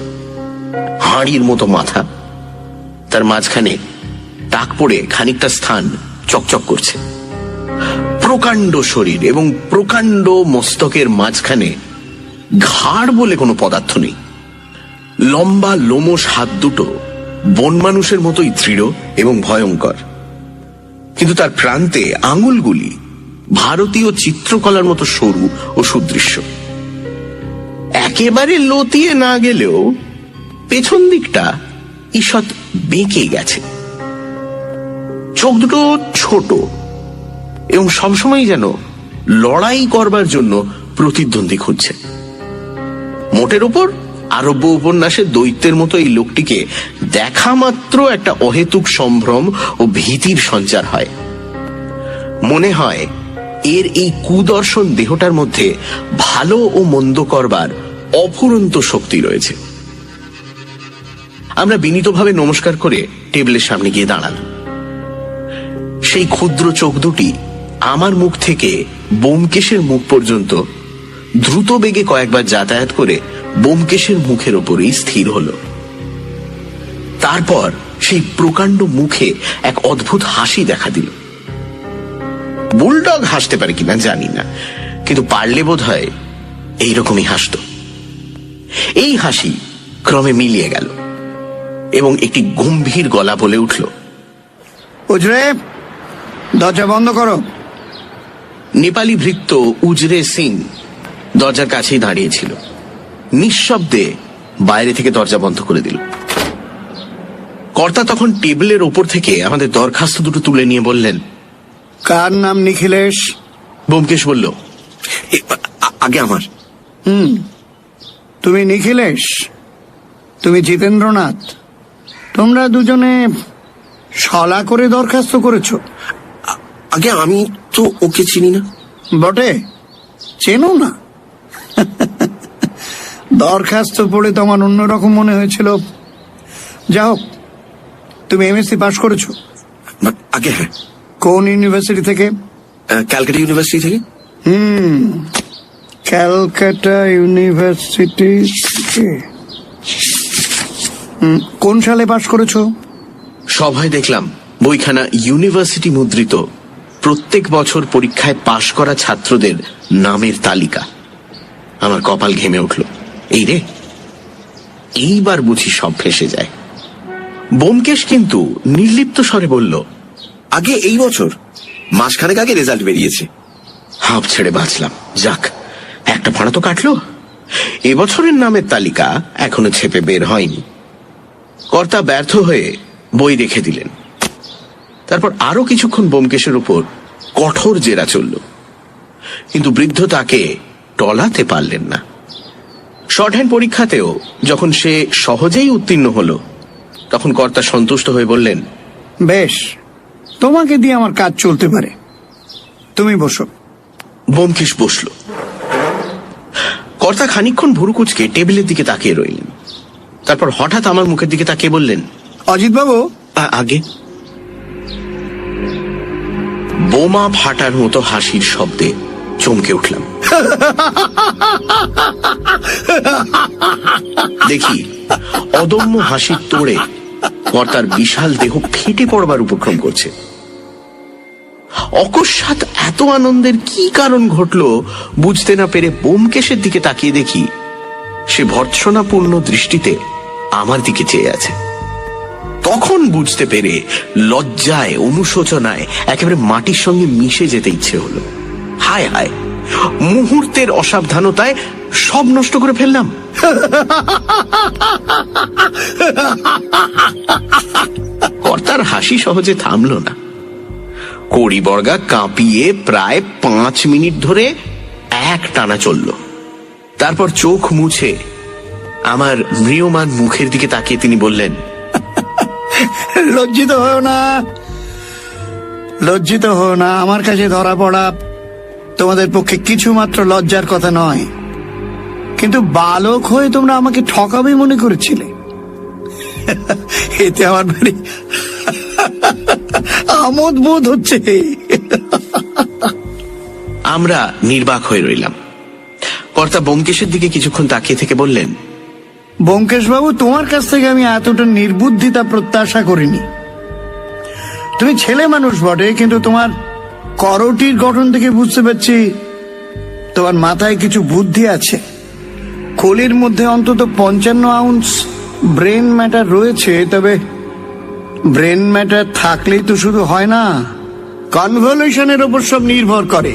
হাঁড়ির মতো মাথা, তার মাঝখানে টাক পড়ে খানিকটা স্থান চকচক করছে। প্রকাণ্ড শরীর এবং প্রকাণ্ড মস্তকের মাঝখানে ঘাড় বলে কোনো পদার্থ নেই। লম্বা লোমশ হাত দুটো বন মানুষের মতোই দৃঢ় এবং ভয়ঙ্কর, কিন্তু তার প্রান্তে আঙুলগুলি ভারতীয় চিত্রকলার মতো সরু ও সুদৃশ্য। একেবারে লতিয়ে না গেলেও পেছন দিকটা ঈষৎ বেঁকে গেছে। চোখ দুটো ছোট এবং সবসময় যেন লড়াই করবার জন্য প্রতিদ্বন্দ্বী খুঁজছে। মোটের ওপর আরব্য উপন্যাসের দৈত্যের মতো এই লোকটিকে দেখা মাত্র একটা অহেতুক সম্ভ্রম ও ভীতির সঞ্চার হয়। মনে হয় এর এই কুদর্শন দেহটার মধ্যে ভালো ও মন্দ করবার অফুরন্ত শক্তি রয়েছে। আমরা বিনীতভাবে নমস্কার করে টেবিলের সামনে গিয়ে দাঁড়ালাম। সেই ক্ষুদ্র চোখ দুটি আমার মুখ থেকে ব্যোমকেশের মুখ পর্যন্ত দ্রুত বেগে কয়েকবার যাতায়াত করে ব্যোমকেশের মুখের ওপরেই স্থির হলো। তারপর সেই প্রকাণ্ড মুখে এক অদ্ভুত হাসি দেখা দিল। বুলডগ হাসতে পারে কিনা জানি না, কিন্তু পারলে বোধ হয় এইরকমই হাসত। এই হাসি ক্রমে মিলিয়ে গেল এবং একটি গম্ভীর গলা বলে উঠল, উজরে, দরজা বন্ধ করো। নেপালি ভৃত্য উজরে সিং দরজার কাছেই দাঁড়িয়েছিল। নিঃশব্দে বাইরে থেকে দরজা বন্ধ করে দিল। কর্তা তখন টেবিলের ওপর থেকে আমাদের দরখাস্ত দুটো তুলে নিয়ে বললেন, কার নাম নিখিলেশ? ব্যোমকেশ বলল, আগে আমার। তুমি নিখিলেশ, তুমি জিতেন্দ্রনাথ। তোমরা দুজনে শলা করে দরখাস্ত করেছো। আগে আমি তো ওকে চিনি না। বটে, চেনো না? দরখাস্ত পড়ে তোমার অন্যরকম মনে হয়েছিল। যা হোক, তুমি এমএসসি পাশ করেছো। আগে হ্যাঁ। কোন ইউনিভার্সিটি থেকে? ক্যালকাটা ইউনিভার্সিটি থেকে। ক্যালকাটা ইউনিভার্সিটি থেকে। কোন সালে পাশ করেছো? সভায় দেখলাম বইখানা ইউনিভার্সিটি মুদ্রিত প্রত্যেক বছর পরীক্ষায় পাশ করা ছাত্রদের নামের তালিকা। আমার কপাল ঘেমে উঠল। এই রে, এইবার বুঝি সব ফেঁসে যায়। ব্যোমকেশ কিন্তু নির্লিপ্ত স্বরে বলল, আগে এই বছর মাসখানেক আগে রেজাল্ট বেরিয়েছে। হাঁপ ছেড়ে বাঁচলাম। যাক, একটা ভাড়া তো কাটলো। এবছরের নামের তালিকা এখনো ছেপে বের হয়নি। কর্তা ব্যর্থ হয়ে বই রেখে দিলেন। তারপর আরো কিছুক্ষণ ব্যোমকেশের উপর কঠোর জেরা চলল, কিন্তু বৃদ্ধ তাকে টলাতে পারলেন না। শর্ট হ্যান্ড পরীক্ষাতেও যখন সে সহজেই উত্তীর্ণ হলো, তখন কর্তা সন্তুষ্ট হয়ে বললেন, বেশ, তোমাকে দিয়ে আমার কাজ চলতে পারে, তুমি বসো। ব্যোমকেশ বসল। কর্তা খানিকক্ষণ ভুরু কুঁচকে টেবিলের দিকে তাকিয়ে রইলেন। তারপর হঠাৎ আমার মুখের দিকে তাকিয়ে বললেন, অজিত বাবু। আগে। বোমা ফাটার মতো হাসির শব্দে চমকে উঠলাম। দেখি অদম্য হাসির তোড়ে কর্তার বিশাল দেহ ফেটে পড়বার উপক্রম করছে। অকস্মাৎ এত আনন্দের কি কারণ ঘটলো বুঝতে না পেরে ব্যোমকেশের দিকে তাকিয়ে দেখি সে ভর্ৎসনাপূর্ণ দৃষ্টিতে আমার দিকে চেয়ে আছে। তখন বুঝতে পেরে লজ্জায় অনুশোচনায় একেবারে মাটির সঙ্গে মিশে যেতে ইচ্ছে হলো। হায় হায়, মুহূর্তের অসাবধানতায় সব নষ্ট করে ফেললাম। কর্তার হাসি সহজে থামল না। কড়িবর্গা কাঁপিয়ে প্রায় 5 মিনিট ধরে এক টানা চলল। তারপর চোখ মুছে আমার ম্রিয়মান মুখের দিকে তাকিয়ে তিনি বললেন, লজ্জিত হও না, লজ্জিত হও না। আমার কাছে ধরা পড়া তোমাদের পক্ষে কিছু মাত্র লজ্জার কথা নয়, কিন্তু বালক হয়ে তোমরা আমাকে ঠকাবে মনে করেছিলে। এতে আমার ভারী আমোদ বোধ হচ্ছে। আমরা নির্বাক হয়ে রইলাম। কর্তা ব্যোমকেশের দিকে কিছুক্ষণ তাকিয়ে থেকে বললেন, ব্যোমকেশ বাবু, তোমার কাছ থেকে আমি এতটা নির্বুদ্ধিতা প্রত্যাশা করিনি। তুমি ছেলে মানুষ বটে, কিন্তু তোমার করটির গঠন থেকে বুঝতে পারছি তোমার মাথায় কিছু বুদ্ধি আছে। কলির মধ্যে অন্তত 55 আউন্স ব্রেন ম্যাটার রয়েছে। তবে ব্রেন ম্যাটার থাকলেই তো শুধু হয় না, কনভলিউশনের উপর সব নির্ভর করে।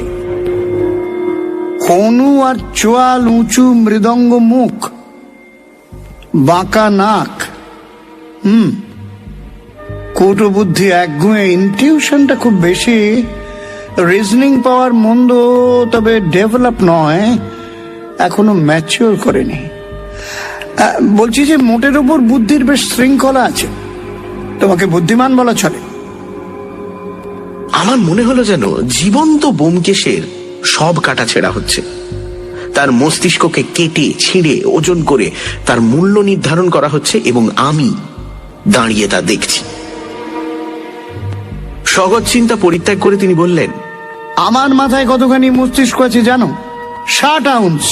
হনু আর চোয়াল উঁচু, মৃদঙ্গ মুখ, বাঁকা নাক, কটু বুদ্ধি, একগুঁয়ে ইনটিউশনটা খুব বেশি, রিজনিং পাওয়ার মন্দ, তবে ডেভেলপ নয়, এখনো ম্যাচিওর করেনি। বলছি যে মোটের উপর বুদ্ধির বেশ শৃঙ্খলা আছে। তোমাকে বুদ্ধিমান বলা চলে। আমার মনে হলো যেন জীবন্ত ব্যোমকেশের সব কাটা ছেঁড়া হচ্ছে। তার মস্তিষ্ককে কেটে ছিঁড়ে ওজন করে তার মূল্য নির্ধারণ করা হচ্ছে, এবং আমি দাঁড়িয়ে তা দেখছি। সগত চিন্তা পরিত্যাগ করে তিনি বললেন, আমার মাথায় কতখানি মস্তিষ্ক আছে জানো? 60 আউন্স।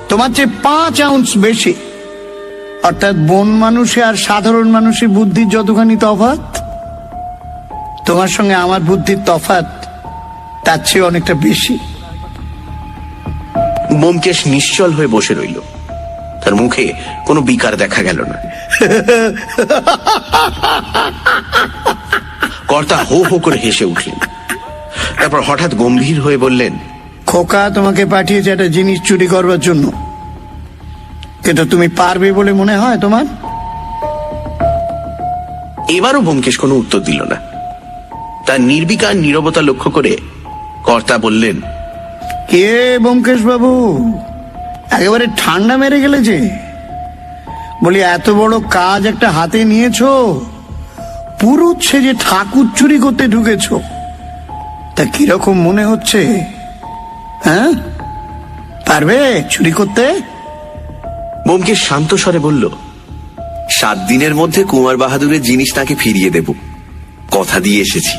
তোমার চেয়ে 5 আউন্স বেশি। অর্থাৎ বন মানুষে আর সাধারণ মানুষের বুদ্ধির যতখানি তফাৎ, তোমার সঙ্গে আমার বুদ্ধির তফাৎ তার চেয়ে অনেকটা বেশি। ব্যোমকেশ নিশ্চল হয়ে বসে রইল। তার মুখে কোনো বিকার দেখা গেল না। কর্তা হো হো করে হেসে উঠলেন। তারপর হঠাৎ গম্ভীর হয়ে বললেন, খোকা তোমাকে পাঠিয়েছে একটা জিনিস চুরি করবার জন্য, কিন্তু তুমি পারবে বলে মনে হয় তোমার? এবারও ব্যোমকেশ কোনো উত্তর দিল না। তার নির্বিকার নীরবতা লক্ষ্য করে কর্তা বললেন, কে ব্যোমকেশ বাবু, একেবারে ঠান্ডা মেরে গেলে যে। বলি, এত বড় কাজ একটা হাতে নিয়েছো, পুরুত সেজে ঠাকুর চুরি করতে ঢুকেছো, তা কিরকম মনে হচ্ছে? হ্যাঁ, পারবে চুরি করতে? ব্যোমকেশ শান্ত স্বরে বলল, 7 দিনের মধ্যে কুমার বাহাদুরের জিনিস তাকে ফিরিয়ে দেব, কথা দিয়ে এসেছি।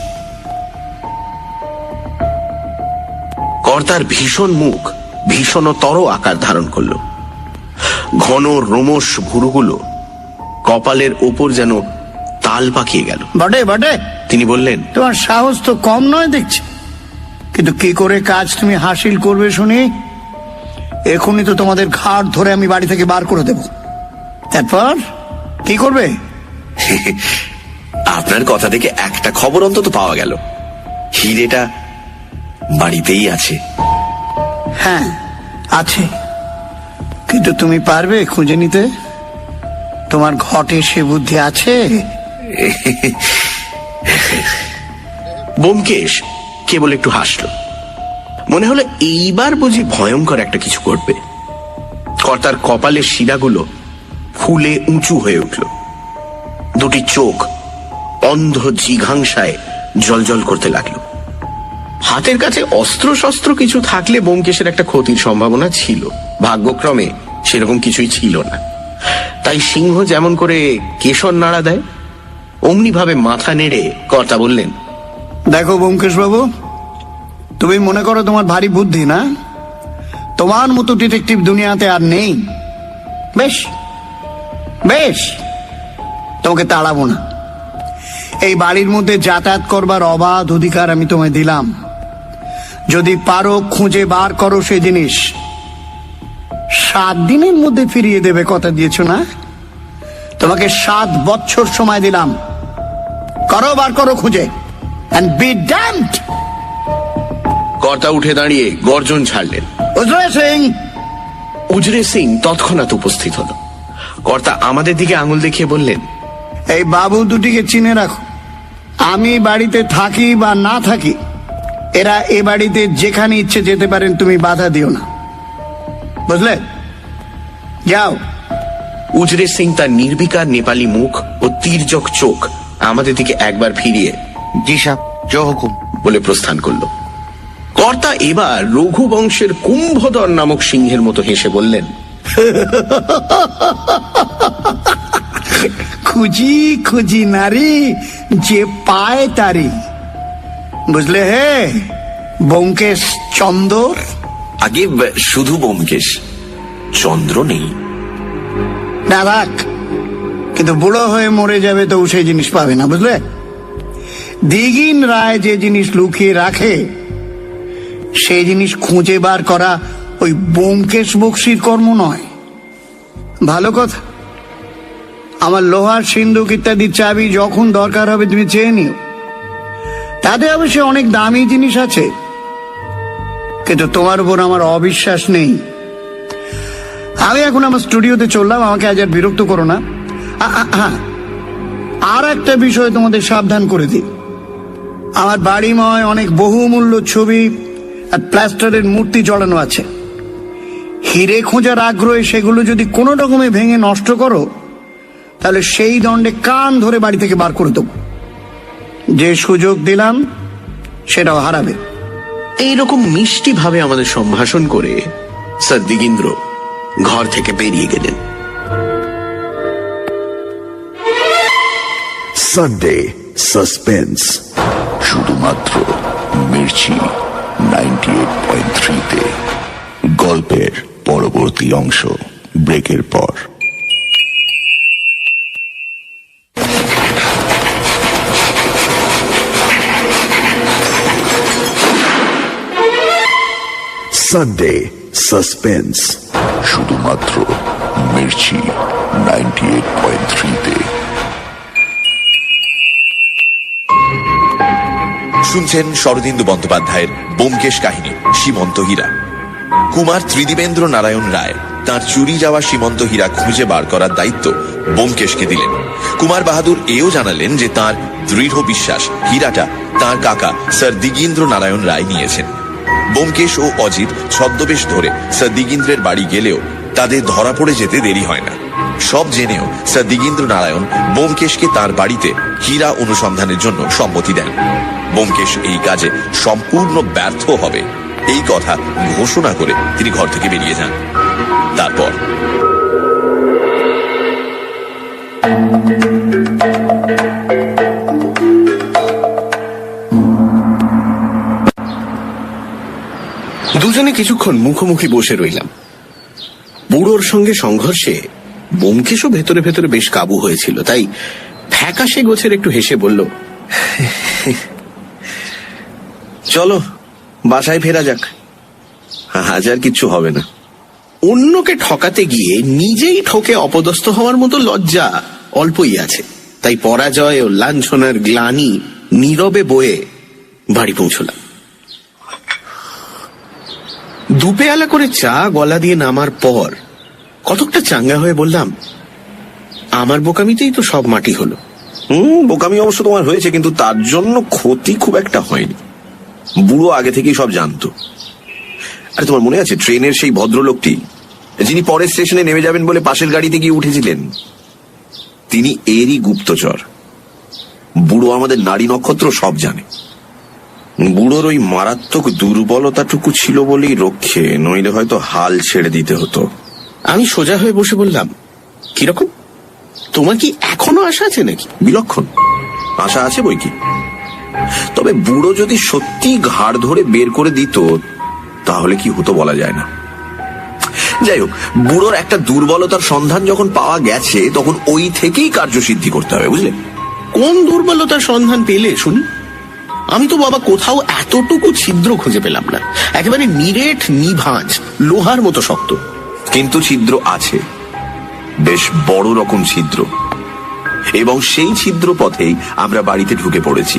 কর্তার ভীষণ মুখ ভীষণতর আকার ধারণ করল। ঘন রোমশ ভুরুগুলো কপালের ওপর যেন তাল পাকিয়ে গেল। বটে বটে, তিনি বললেন, তোমার সাহস তো কম নয় দেখছি, কিন্তু কি করে কাজ তুমি হাসিল করবে শুনি? এখনই তো তোমাদের ঘাট ধরে আমি বাড়ি থেকে বার করে দেব। তারপর কি করবে? আপনার কথা থেকে একটা খবর অন্তত পাওয়া গেল, হিরেটা বাড়িতেই আছে। হ্যাঁ আছে, কিন্তু তুমি পারবে খুঁজে নিতে? তোমার ঘটে সে বুদ্ধি আছে? ব্যোমকেশ কেবল একটু হাসল। মনে হলো এইবার বুঝি ভয়ঙ্কর একটা কিছু করবে। কর্তার কপালের শিরাগুলো ফুলে উঁচু হয়ে উঠল। দুটি চোখ অন্ধ জিঘাংসায় জলজল করতে লাগলো। হাতের কাছে অস্ত্র শস্ত্র কিছু থাকলে ব্যোমকেশের একটা ক্ষতির সম্ভাবনা ছিল। ভাগ্যক্রমে সেরকম কিছুই ছিল না। তাই সিংহ যেমন করে কেশর নাড়া দেয়, অমনি ভাবে মাথা নেড়ে কর্তা বললেন, দেখো ব্যোমকেশ বাবু, তুমি মনে করো তোমার ভারী বুদ্ধি না? তোমার মতো ডিটেকটিভ দুনিয়াতে আর নেই। বেশ বেশ, তোমাকে তাড়াবো না। এই বাড়ির মধ্যে যাতায়াত করবার অবাধ অধিকার আমি তোমায় দিলাম। যদি পারো খুঁজে বার করো সেই জিনিস। 7 দিনের মধ্যে ফিরিয়ে দেবে কথা দিয়েছো না? তোমাকে 7 বছর সময় দিলাম, করো বার করো খুঁজে, and be damned! কর্তা উঠে দাঁড়িয়ে গর্জন ছাড়লেন। উজরে সিং! উজরে সিং তৎক্ষণাৎ উপস্থিত হলো। কর্তা আমাদের দিকে আঙুল দেখিয়ে বললেন, এই বাবু দুটিকে চিনে রাখো। আমি বাড়িতে থাকি বা না থাকি, এরা এ বাড়িতে যেখানে ইচ্ছে যেতে পারেন, তুমি বাধা দিও না, বুঝলে? যাও। উজরে সিং তার নির্বিকার নেপালি মুখ ও তীর্যক চোখ আমাদের দিকে একবার ফিরিয়ে জি সাহেব, জো হুকুম বলে প্রস্থান করল। কর্তা এবার রঘুবংশের কুম্ভধর নামক সিংহের মতো হেসে বললেন, খুঁজি খুঁজি নারী, যে পায় তারি, বুঝলে হে ব্যোমকেশ চন্দর? আগে শুধু ব্যোমকেশ, চন্দ্র নেই। না রাখ, কিন্তু বুড়ো হয়ে মরে যাবে তো সেই জিনিস পাবে না, বুঝলে? দিগিন রায় যে জিনিস লুকিয়ে রাখে, সেই জিনিস খুঁজে বার করা ওই ব্যোমকেশ বক্সির কর্ম নয়। ভালো কথা, আমার লোহার সিন্ধুক ইত্যাদি চাবি যখন দরকার হবে তুমি চেয়ে নিও। তাতে অবশ্য অনেক দামি জিনিস আছে, কিন্তু তোমার উপর আমার অবিশ্বাস নেই। আমি এখন আমার স্টুডিওতে চললাম, আমাকে আজ আর বিরক্ত করো না। হ্যাঁ, আর একটা বিষয় তোমাদের সাবধান করে দিই, আমার বাড়িময় অনেক বহুমূল্য ছবি আর প্লাস্টারের মূর্তি জড়ানো আছে। হিরে খোঁজার আগ্রহে সেগুলো যদি কোনো রকমে ভেঙে নষ্ট করো, তাহলে সেই দণ্ডে কান ধরে বাড়ি থেকে বার করে দেবো। যে সুযোগ দিলাম সেটাও হারাবে। এইরকম মিষ্টি ভাবে আমাদের সম্ভাষণ করে স্যার দিগিন্দ্র ঘর থেকে বেরিয়ে গেলেন। সানডে সাসপেন্স শুধুমাত্র মির্চি 98.3-তে। গল্পের পরবর্তী অংশ ব্রেকের পর। সানডে সাসপেন্স শুধুমাত্র মির্চি 98.3-তে। শুনছেন শরদিন্দু বন্দ্যোপাধ্যায়ের ব্যোমকেশ কাহিনী সীমন্ত হীরা। কুমার ত্রিদিবেন্দ্র নারায়ণ রায় তার চুরি যাওয়া সীমন্ত হীরা খুঁজে বার করার দায়িত্ব ব্যোমকেশকে দিলেন। কুমার বাহাদুর এও জানালেন যে তার দৃঢ় বিশ্বাস হীরাটা তার কাকা স্যার দিগিন্দ্র নারায়ণ রায় নিয়েছেন। ব্যোমকেশ ও অজিত ছদ্মবেশ ধরে স্যার দিগিন্দ্রের বাড়ি গেলেও তাদের ধরা পড়ে যেতে দেরি হয় না। সব জেনেও স্যার দিগিন্দ্র নারায়ণ ব্যোমকেশকে তার বাড়িতে হীরা অনুসন্ধানের জন্য সম্মতি দেন। ব্যোমকেশ এই কাজে সম্পূর্ণ ব্যর্থ হবে এই কথা ঘোষণা করে তিনি ঘর থেকে বেরিয়ে যান। তারপর দুজনে কিছুক্ষণ মুখোমুখি বসে রইলাম। বুড়োর সঙ্গে সংঘর্ষে ব্যোমকেশও ভেতরে ভেতরে বেশ কাবু হয়েছিল, তাই ফ্যাকাশে গোছের একটু হেসে বলল, চলো বাসায় ফেরা যাক, আজ আর কিচ্ছু হবে না। অন্যকে ঠকাতে গিয়ে নিজেই ঠকে অপদস্থ হওয়ার মতো লজ্জা অল্পই আছে, তাই পরাজয় ও লাঞ্ছনার গ্লানি নীরবে বয়ে বাড়ি পৌঁছলাম। দুপেয়ালা করে চা গলা দিয়ে নামার পর কতকটা চাঙ্গা হয়ে বললাম, আমার বোকামিতেই তো সব মাটি হলো। বোকামি অবশ্য তোমার হয়েছে, কিন্তু তার জন্য ক্ষতি খুব একটা হয়নি। বুড়ো আগে থেকেই সব জানতো। আরে তোমার মনে আছে ট্রেনের সেই ভদ্রলোকটি যিনি পরের স্টেশনে নেমে যাবেন বলে পাশের গাড়িতে গিয়ে উঠেছিলেন? তিনি এরই গুপ্তচর। বুড়ো আমাদের নারী নক্ষত্র সব জানে। বুড়োর ওই মারাত্মক দুর্বলতাটুকু ছিল বলেই রক্ষে, নইলে হয়তো হাল ছেড়ে দিতে হতো। আমি সোজা হয়ে বসে বললাম, কিরকম? তোমার কি এখনো আশা আছে নাকি? বিলক্ষণ আশা আছে বই কি। তবে বুড়ো যদি সত্যি ঘাড় ধরে বের করে দিত তাহলে কি হতো বলা যায় না। যাই হোক, বুড়োর একটা দুর্বলতার সন্ধান যখন পাওয়া গেছে তখন ওই থেকেই কার্যসিদ্ধি করতে হবে, বুঝলে? কোন দুর্বলতার সন্ধান পেলে শুনি? আমি তো বাবা কোথাও এতটুকু ছিদ্র খুঁজে পেলাম না, একেবারে নিরেট নিভাঁজ লোহার মতো শক্ত। কিন্তু ছিদ্র আছে, বেশ বড় রকম ছিদ্র, এবং সেই ছিদ্র পথেই আমরা বাড়িতে ঢুকে পড়েছি।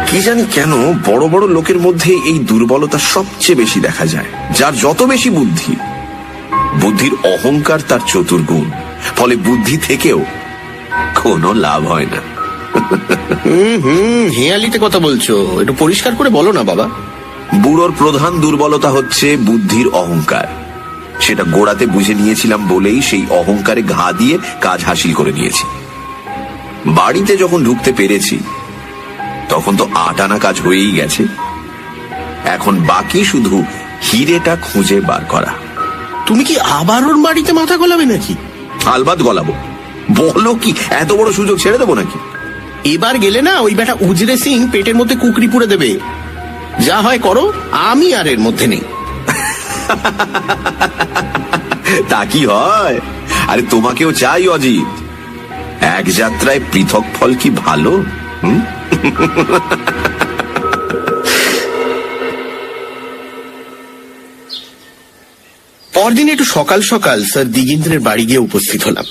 কি জানি কেন বড় বড় লোকের মধ্যে এই দুর্বলতা সবচেয়ে বেশি দেখা যায়। যার যত বেশি বুদ্ধি, বুদ্ধির অহংকার তার চতুর্গুণ, ফলে বুদ্ধি থেকেও কোনো লাভ হয় না। হেয়ালিতে কথা বলছো, একটু পরিষ্কার করে বলো না বাবা। বুড়োর প্রধান দুর্বলতা হচ্ছে বুদ্ধির অহংকার। সেটা গোড়াতে বুঝে নিয়েছিলাম বলেই সেই অহংকারে ঘা দিয়ে কাজ হাসিল করে নিয়েছি। বাড়িতে যখন ঢুকতে পেরেছি তখন তো 8 আনা কাজ হয়েই গেছে। এখন বাকি শুধু হিরেটা খুঁজে বার করা। তুমি কি আবার ওর বাড়িতে মাথা গলাবে নাকি? আলবাত গলাবো। বলো কি, এত বড় সুযোগ ছেড়ে দেবো নাকি? এবার গেলে না ওই বেটা উজরে সিং পেটের মধ্যে কুকরি পুড়ে দেবে। যা হয় করো, আমি আর এর মধ্যে নেই। তা কি হয়? আরে তোমাকেও চাই অজিত। এক যাত্রায় পৃথক ফল কি ভালো? পরদিন একটু সকাল সকাল স্যার দিগেন্দ্রের বাড়ি গিয়ে উপস্থিত হলাম।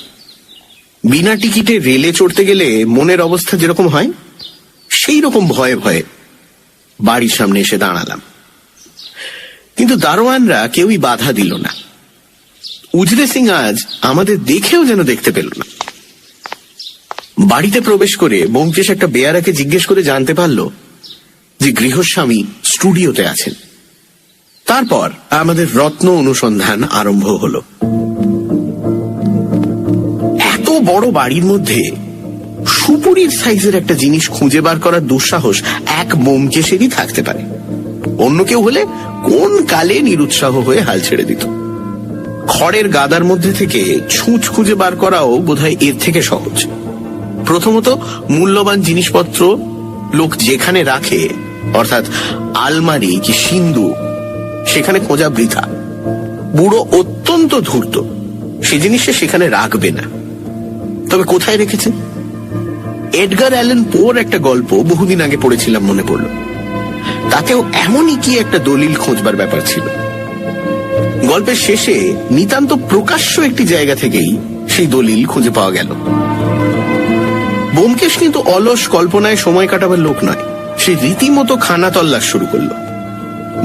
বিনা টিকিটে রেলে চড়তে গেলে মনের অবস্থা যেরকম হয়, সেই রকম ভয়ে ভয়ে বাড়ির সামনে এসে দাঁড়ালাম। কিন্তু দারোয়ানরা কেউই বাধা দিল না। উজরে সিং আজ আমাদের দেখেও যেন দেখতে পেল না। বাড়িতে প্রবেশ করে ব্যোমকেশ একটা বেয়ারাকে জিজ্ঞেস করে জানতে পারল যে গৃহস্বামী স্টুডিওতে আছেন। তারপর আমাদের রত্ন অনুসন্ধান আরম্ভ হলো। এত বড় বাড়ির মধ্যে সুপুরির সাইজের একটা জিনিস খুঁজে বার করার দুঃসাহস এক ব্যোমকেশেরই থাকতে পারে। অন্য কেউ হলে কোন কালে নিরুৎসাহ হয়ে হাল ছেড়ে দিত। খড়ের গাদার মধ্যে থেকে ছুঁচ খুঁজে বার করাও বোধহয় এর থেকে সহজ। প্রথমত, মূল্যবান জিনিসপত্র লোক যেখানে রাখে, অর্থাৎ আলমারি কি সিন্ধু, সেখানে খোঁজা বৃথা। বুড়ো অত্যন্ত ধূর্ত, সে জিনিস সে সেখানে রাখবে না। তবে কোথায় রেখেছে? এডগার অ্যালেন পোর একটা গল্প বহুদিন আগে পড়েছিলাম, মনে পড়ল। তাতেও এমনই কি একটা দলিল খোঁজবার ব্যাপার ছিল। গল্পের শেষে নিতান্ত প্রকাশ্য একটি জায়গা থেকেই সেই দলিল খুঁজে পাওয়া গেল। ব্যোমকেশ কিন্তু অলস কল্পনায় সময় কাটাবার লোক নয়। সে রীতিমতো খানা তল্লাশ শুরু করলো।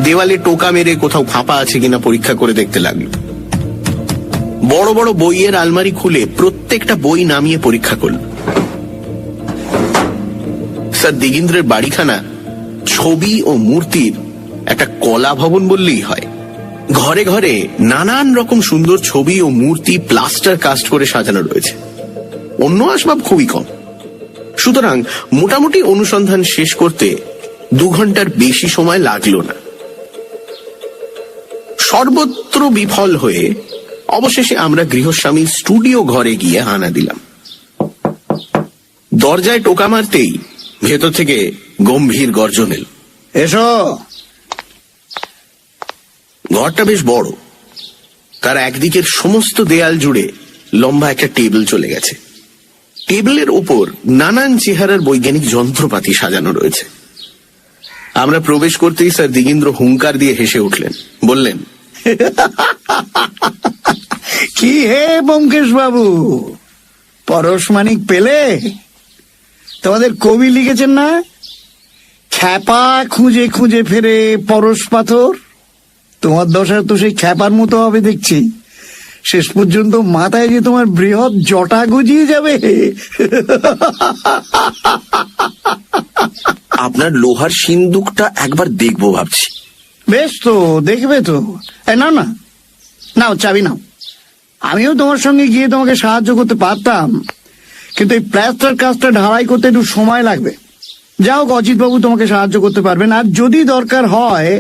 দেওয়ালে টোকা মেরে কোথাও ফাঁপা আছে কিনা পরীক্ষা করে দেখতে লাগলো। বড় বড় বইয়ের আলমারি খুলে প্রত্যেকটা বই নামিয়ে পরীক্ষা করল। স্যার দিগেন্দ্রের বাড়িখানা ছবি ও মূর্তির একটা কলা ভবন বললেই হয়। ঘরে ঘরে নানান রকম সুন্দর ছবি ও মূর্তি প্লাস্টার কাস্ট করে সাজানো রয়েছে। অন্য আসবাব খুবই কম। সুতরাং মোটামুটি অনুসন্ধান শেষ করতে 2 ঘন্টার বেশি সময় লাগলো না। সর্বত্র বিফল হয়ে অবশেষে আমরা গৃহস্বামী স্টুডিও ঘরে গিয়ে হানা দিলাম। দরজায় টোকা মারতেই ভেতর থেকে গম্ভীর গর্জন এল। এসো। ঘরটা বেশ বড়। তার একদিকের সমস্ত দেয়াল জুড়ে লম্বা একটা টেবিল চলে গেছে। টেবিলের ওপর নানান চেহারার বৈজ্ঞানিক যন্ত্রপাতি সাজানো রয়েছে। আমরা প্রবেশ করতেই স্যার দিগেন্দ্র হুঙ্কার দিয়ে হেসে উঠলেন, বললেন, কি হে ব্যোমকেশ বাবু, পরশমানিক পেলে? তোমাদের কবি লিখেছেন না, খ্যাপা খুঁজে খুঁজে ফেরে পরশ পাথর। তোমার দশা তো সেই খ্যাপার মতো হবে দেখছি। শেষ পর্যন্ত মাথায় যে তোমার বৃহৎ জটা গজিয়ে যাবে। আপনার লোহার সিন্দুকটা একবার দেখবো ভাবছি। বেশ তো, দেখবে তো। নাও না, নাও চাবি নাও। আমিও তোমার সঙ্গে গিয়ে তোমাকে সাহায্য করতে পারতাম, কিন্তু এই প্লাস্টার কাজটা ঢালাই করতে একটু সময় লাগবে। যাও, অজিত বাবু তোমাকে সাহায্য করতে পারবেন। আর যদি দরকার হয়,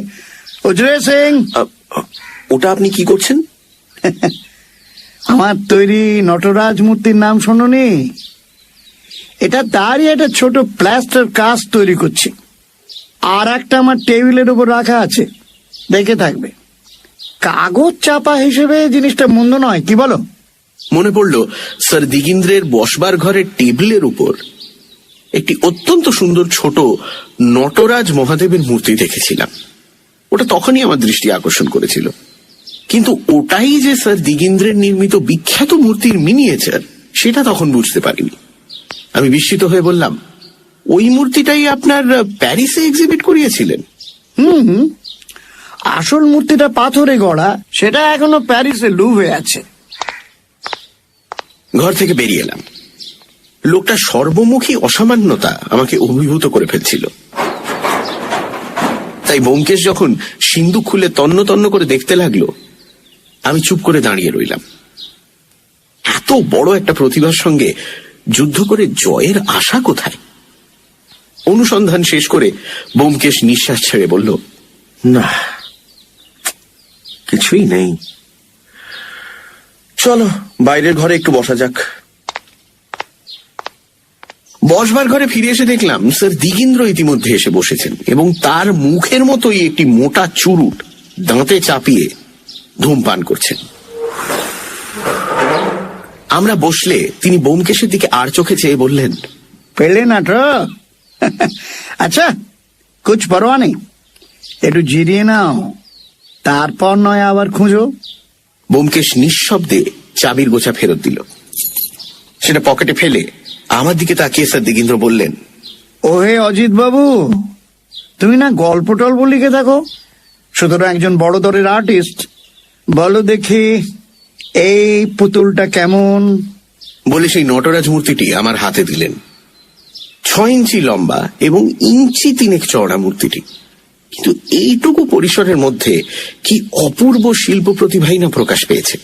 উজরে সিং। ওটা আপনি কি করছেন? আমার তৈরি নটরাজ মূর্তির নাম শোনোনি? এটা তারই একটা ছোট প্লাস্টার কাজ তৈরি করছি। আর একটা আমার টেবিলের উপর রাখা আছে, দেখে থাকবে। কাগজ চাপা হিসেবে জিনিসটা মন্দ নয়, কি বলো? মনে পড়ল স্যার দিগেন্দ্রের বসবার ঘরের টেবিলের উপর একটি অত্যন্ত সুন্দর ছোট নটরাজ মহাদেবের মূর্তি দেখেছিলাম। ওটা তখনই আমার দৃষ্টি আকর্ষণ করেছিল। কিন্তু ওটাই যে স্যার দিগেন্দ্রের নির্মিত বিখ্যাত মূর্তির মিনিয়েচার সেটা তখন বুঝতে পারিনি। আমি বিস্মিত হয়ে বললাম, ওই মূর্তিটাই আপনার প্যারিসে এক্সিবিট করিয়েছিলেন? আসল মূর্তিটা পাথরে গড়া, সেটা এখনো প্যারিসে লুভে আছে। ঘর থেকে বেরিয়ে এলাম। লোকটা সর্বমুখী অসামান্যতা আমাকে অভিভূত করে ফেলছিল। তাই ব্যোমকেশ যখন সিন্দুক খুলে তন্ন তন্ন করে দেখতে লাগলো, আমি চুপ করে দাঁড়িয়ে রইলাম। এত বড় একটা প্রতিভার সঙ্গে যুদ্ধ করে জয়ের আশা কোথায়? অনুসন্ধান শেষ করে ব্যোমকেশ নিঃশ্বাস ছেড়ে বলল, না, কিছুই নেই। চলো বাইরের ঘরে একটু বসা যাক। বসবার ঘরে ফিরে এসে দেখলাম স্যার দিগেন্দ্র ইতিমধ্যে এসে বসেছেন এবং তার মুখের মতোই একটি মোটা চুরুট দাঁতে চাপিয়ে ধূমপান করছেন। আমরা বসলে তিনি ব্যোমকেশের দিকে আর চোখে চেয়ে বললেন, পেলে না তো? আচ্ছা, কুছ পরোয়া নেই, একটু জিরিয়ে নাও, তারপর নয় আবার খুঁজো। ব্যোমকেশ নিঃশব্দে চাবির গোছা ফেরত দিল। সেটা পকেটে ফেলে আমার দিকে তাকিয়ে স্যার দিগেন্দ্র বললেন, ওহে অজিত বাবু, তুমি না গল্প টল্প লিখে থাকো, সুতরাং একজন বড় দরের আর্টিস্ট, বলো দেখি এই পুতুলটা কেমন? বলে সেই নটরাজ মূর্তিটি আমার হাতে দিলেন। 6 ইঞ্চি লম্বা এবং ইঞ্চি 3 চওড়া মূর্তিটি, কিন্তু এইটুকু পরিসরের মধ্যে কি অপূর্ব শিল্প প্রতিভাই না প্রকাশ পেয়েছে।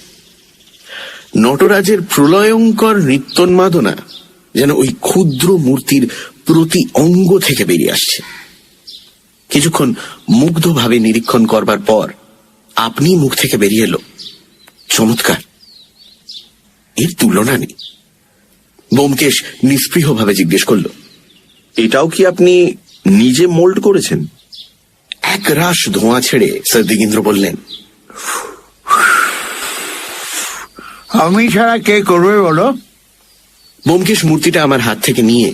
নটরাজের প্রলয়ঙ্কর নৃত্যোন্মাদনা যেন ওই ক্ষুদ্র মূর্তির প্রতি অঙ্গ থেকে বেরিয়ে আসছে। কিছুক্ষণ মুগ্ধভাবে নিরীক্ষণ করবার পর আপনি মুখ থেকে বেরিয়ে এলো, চমৎকার, এর তুলনা নেই। ব্যোমকেশ নিস্পৃহভাবে জিজ্ঞেস করলো, এটাও কি আপনি নিজে মোল্ড করেছেন? এক রাশ ধোঁয়া ছেড়ে স্যার দিগেন্দ্র বললেন, আমি ছাড়া কে করবে বলো? ব্যোমকেশ মূর্তিটা আমার হাত থেকে নিয়ে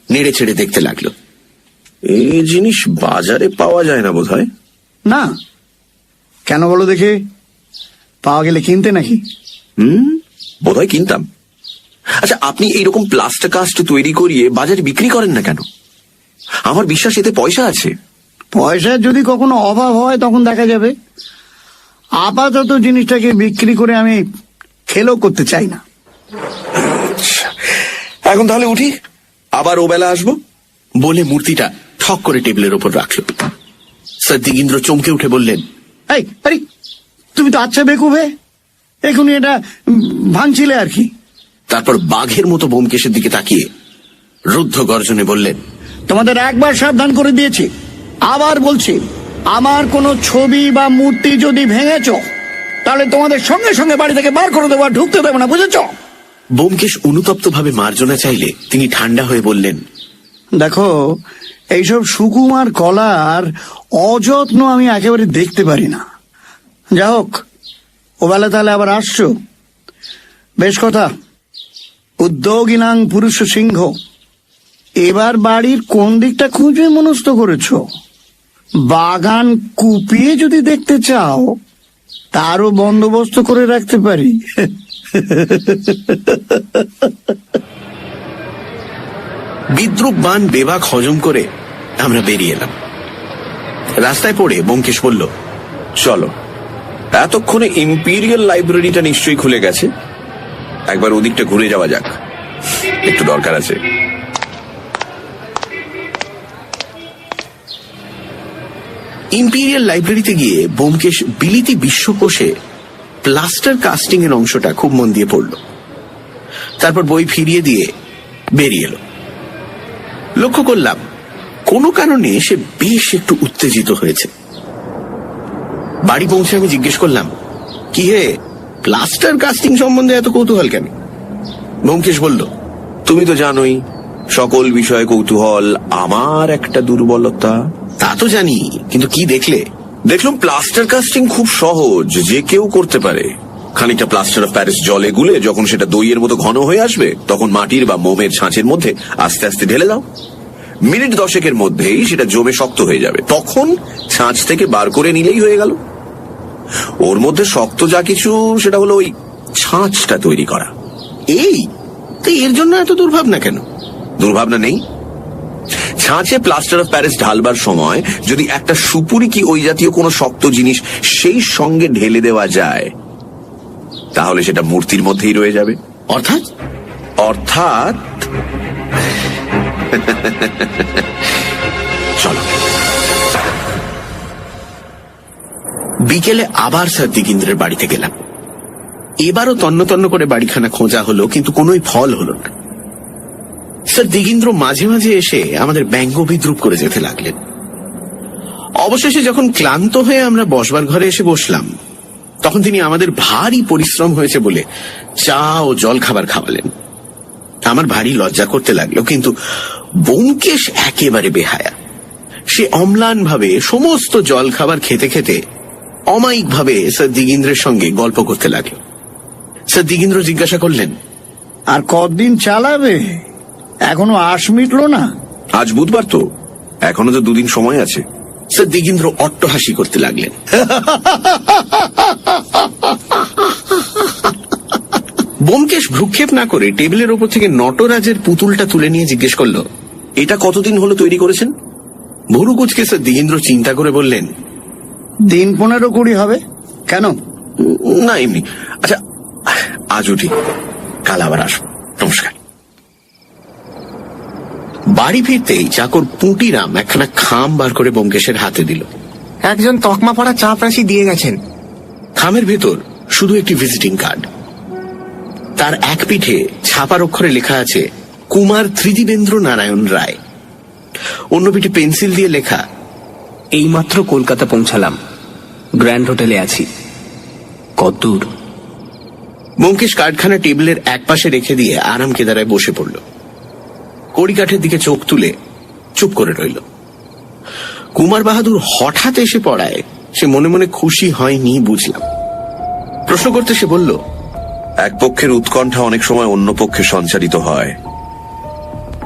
নেড়ে ছেড়ে দেখতে লাগলো। এই জিনিস বাজারে পাওয়া যায় না বোধহয়। না, কেন বলো দেখে? পাওয়া গেলে কিনতে নাকি? বোধহয় কিনতাম। আচ্ছা, আপনি এইরকম প্লাস্টার কাস্ট তৈরি করিয়ে বাজারে বিক্রি করেন না কেন? আমার বিশ্বাস এতে পয়সা আছে। পয়সার যদি কখনো অভাব হয় তখন দেখা যাবে। আপাতত জিনিসটাকে বিক্রি করে আমি খেলেও করতে চাই না। এখন তাহলে উঠি, আবার ও বেলা আসবো। বলে মূর্তিটা ঠক করে টেবিলের ওপর রাখলো। স্যার দিগেন্দ্র চমকে উঠে বললেন, এই আরে, তুমি তো আচ্ছা বেকুবে, এখনই এটা ভাঙছিলে আর কি। তারপর বাঘের মতো ব্যোমকেশের দিকে তাকিয়ে রুদ্ধ গর্জনে বললেন, তোমাদের একবার সাবধান করে দিয়েছি, আবার বলছি, আমার কোনো ছবি বা মূর্তি যদি ভেঙেছ তাহলে তোমাদের সঙ্গে সঙ্গে বাড়ি থেকে বার করে দেবো, আর ঢুকতে দেবো না, বুঝেছ? ব্যোমকেশ অনুতপ্ত ভাবে মার্জনা চাইলে তিনি ঠান্ডা হয়ে বললেন, দেখো, এইসব সুকুমার কলার অযত্ন আমি একেবারে দেখতে পারি না। যা হোক, ওবেলা তাহলে আবার আসছো, বেশ কথা। উদ্যোগিনাং পুরুষ সিংহ, এবার বাড়ির কোন দিকটা খুঁজে মনস্থ করেছো? বাগান কুপিয়ে যদি দেখতে চাও তারও বন্দোবস্ত করে রাখতে পারি। বিদ্রুপ বান বেবাক হজম করে আমরা বেরিয়ে এলাম। রাস্তায় পড়ে ব্যোমকেশ বলল, চলো, এতক্ষণে ইম্পিরিয়াল লাইব্রেরিটা নিশ্চয়ই খুলে গেছে, একবার ওদিকটা ঘুরে যাওয়া যাক, একটু দরকার আছে। ইম্পিরিয়াল লাইব্রেরিতে গিয়ে ব্যোমকেশ বিলিতি বিশ্বকোষে প্লাস্টার কাস্টিং এর অংশটা খুব মন দিয়ে পড়ল। তারপর বই ফিরিয়ে দিয়ে বেরিয়ে এলো। লক্ষ্য করলাম কোনো কারণে সে বেশ একটু উত্তেজিত হয়েছে। বাড়ি পৌঁছে আমি জিজ্ঞেস করলাম, কি হে, প্লাস্টার কাস্টিং সম্বন্ধে এত কৌতূহল কেন? ব্যোমকেশ বলল, তুমি তো জানোই সকল বিষয়ে কৌতূহল আমার একটা দুর্বলতা। তা তো জানি, কিন্তু কি দেখলে? দেখলাম প্লাস্টার কাস্টিং খুব সহজ, যে কেউ করতে পারে। খানিকটা প্লাস্টার অফ প্যারিস জলে গুলে যখন সেটা দইয়ের মতো ঘন হয়ে আসবে, তখন মাটির বা মোমের ছাঁচের মধ্যে আস্তে আস্তে ঢেলে দাও। মিনিট 10 মধ্যেই সেটা জমে শক্ত হয়ে যাবে, তখন ছাঁচ থেকে বার করে নিলেই হয়ে গেল। ওর মধ্যে শক্ত যা কিছু সেটা হলো ওই ছাঁচটা তৈরি করা। এই তো এর জন্য এত দুর্ভাবনা কেন? দুর্ভাবনা নেই। ছাঁচে প্লাস্টার অফ প্যারিস ঢালবার সময় যদি একটা সুপুরি কি ওই জাতীয় কোনো শক্ত জিনিস সেই সঙ্গে ঢেলে দেওয়া যায়, তাহলে সেটা মূর্তির মধ্যেই রয়ে যাবে। অর্থাৎ অর্থাৎ চলো। বিকেলে আবার স্যার দিগিন্দ্রের বাড়িতে গেলাম। এবারও তন্ন তন্ন করে বাড়িখানা খোঁজা হলো, কিন্তু কোনোই ফল হলো না। স্যার দিগিন্দ্র মাঝে মাঝে এসে আমাদের ব্যঙ্গ বিদ্রুপ করে যেতে লাগলেন। অবশেষে যখন ক্লান্ত হয়ে আমরা বসবার ঘরে এসে বসলাম, তখন তিনি আমাদের ভারী পরিশ্রম হয়েছে বলে চা ও জল খাবার খাওয়ালেন। আমার ভারী লজ্জা করতে লাগলো, কিন্তু ব্যোমকেশ একেবারে বেহায়া। সে অম্লান ভাবে সমস্ত জল খাবার খেতে খেতে অমায়িক ভাবে স্যার দিগিন্দ্রের সঙ্গে গল্প করতে লাগলো। স্যার দিগিন্দ্র জিজ্ঞাসা করলেন, আর কতদিন চালাবে? এখনো আশ মিটলো না? আজ বুধবার তো, এখনো তো 2 দিন সময় আছে। স্যার দিগিন্দ্র অট্টহাসি করতে লাগলেন। ব্যোমকেশ ভ্রুক্ষেপ না করে টেবিলের ওপর থেকে নটরাজের পুতুলটা তুলে নিয়ে জিজ্ঞেস করলো, এটা কতদিন হলো তৈরি করেছেন? ভুরু কুচকে স্যার দিগিন্দ্র চিন্তা করে বললেন, দিন 15-20 হবে। কেন? না এমনি। আচ্ছা আজ উঠি, কাল আবার আসবো, নমস্কার। বাড়ি ফিরতেই চাকর পুঁটিরাম একখানা খাম বার করে ব্যোমকেশের হাতে দিল। একজন তকমা পড়া চাপরাশি দিয়ে গেছেন। খামের ভেতর শুধু একটি ভিজিটিং কার্ড। তার এক পিঠে ছাপার অক্ষরে লেখা আছে কুমার ত্রিদিবেন্দ্র নারায়ণ রায়। অন্য পিঠে পেন্সিল দিয়ে লেখা, এইমাত্র কলকাতা পৌঁছালাম, গ্র্যান্ড হোটেলে আছি। কতদূর? ব্যোমকেশ কার্ডখানা টেবিলের এক পাশে রেখে দিয়ে আরাম কেদারায় বসে পড়ল। কড়িকাঠের দিকে চোখ তুলে চুপ করে রইল। কুমার বাহাদুর হঠাৎ এসে পড়ায় সে মনে মনে খুশি হয়নি বুঝলাম। প্রশ্ন করতে সে বলল, এক পক্ষের উৎকণ্ঠা অনেক সময় অন্য পক্ষে সঞ্চারিত হয়।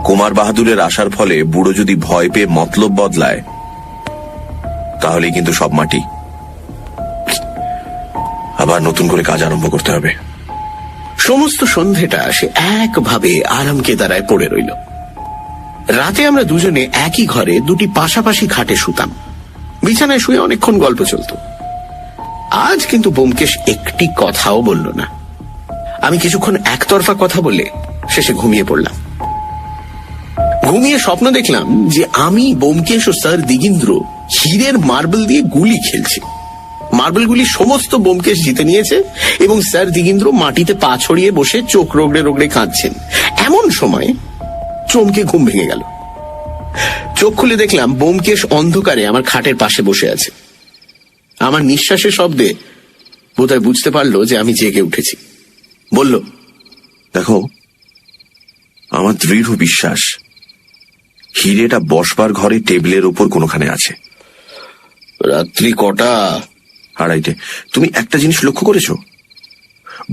কুমার বাহাদুরের আসার ফলে বুড়ো যদি ভয় পেয়ে মতলব বদলায়, তাহলেই কিন্তু সব মাটি। আবার নতুন করে কাজ আরম্ভ করতে হবে। সমস্ত সন্ধেটা সে একভাবে আরাম কেদারায় পড়ে রইল। রাতে আমরা দুজনে একই ঘরে দুটি পাশাপাশি খাটে শুতাম। বিছানায় শুয়ে অনেকক্ষণ গল্প চলত। আজ কিন্তু ব্যোমকেশ একটি কথাও বলল না। আমি কিছুক্ষণ একতরফা কথা বলে শেষে ঘুমিয়ে পড়লাম। ঘুমিয়ে স্বপ্ন দেখলাম যে আমি, ব্যোমকেশ ও স্যার দিগিন্দ্র হীরের মার্বেল দিয়ে গুলি খেলছি। মার্বেলগুলি সমস্ত ব্যোমকেশ জিতে নিয়েছে এবং স্যার দিগিন্দ্র মাটিতে পা ছড়িয়ে বসে চোখ রগড়ে রগড়ে কাঁদছেন। এমন সময় চমকে ঘুম ভেঙে গেল। চোখ খুলে দেখলাম ব্যোমকেশ অন্ধকারে আমার খাটের পাশে বসে আছে। আমার নিঃশ্বাসের শব্দে বোধহয় বুঝতে পারলো যে আমি জেগে উঠেছি। বলল, দেখো, আমার দৃঢ় বিশ্বাস হিরেটা বসবার ঘরে টেবিলের উপর কোনোখানে আছে। রাত্রি কটা? 2:30। তুমি একটা জিনিস লক্ষ্য করেছো?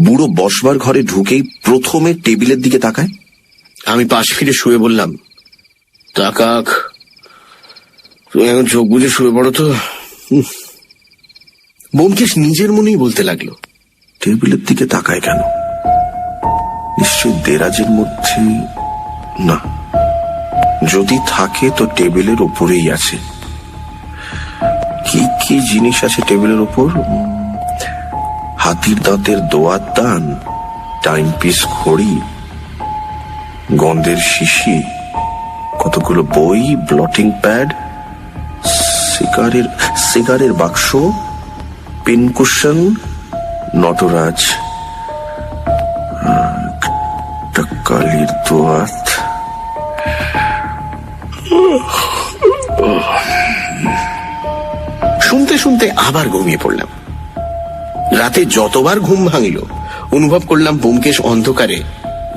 বুড়ো বসবার ঘরে ঢুকেই প্রথমে টেবিলের দিকে তাকায়। আমি পাশ ফিরে শুয়ে বললাম, তাকাক, তুমি এখন চোখ বুঝে শুয়ে পড়ো তো। ব্যোমকেশ নিজের মনেই বলতে লাগলো, টেবিলের দিকে তাকায় কেন? নিশ্চয়ই দেরাজের মধ্যে না, যদি থাকে তো টেবিলের উপরেই আছে। কি কি জিনিস আছে টেবিলের উপর? হাতির দাঁতের দোয়াত দান, টাইম পিস ঘড়ি, গন্ধের শিশি, কতগুলো বই, ব্লটিং প্যাড, সিগারের বাক্স, পিনকুশন, নটরাজ, কালির দোয়াত। শুনতে শুনতে আবার ঘুমিয়ে পড়লাম। রাতে যতবার ঘুম ভাঙল অনুভব করলাম ব্যোমকেশ অন্ধকারে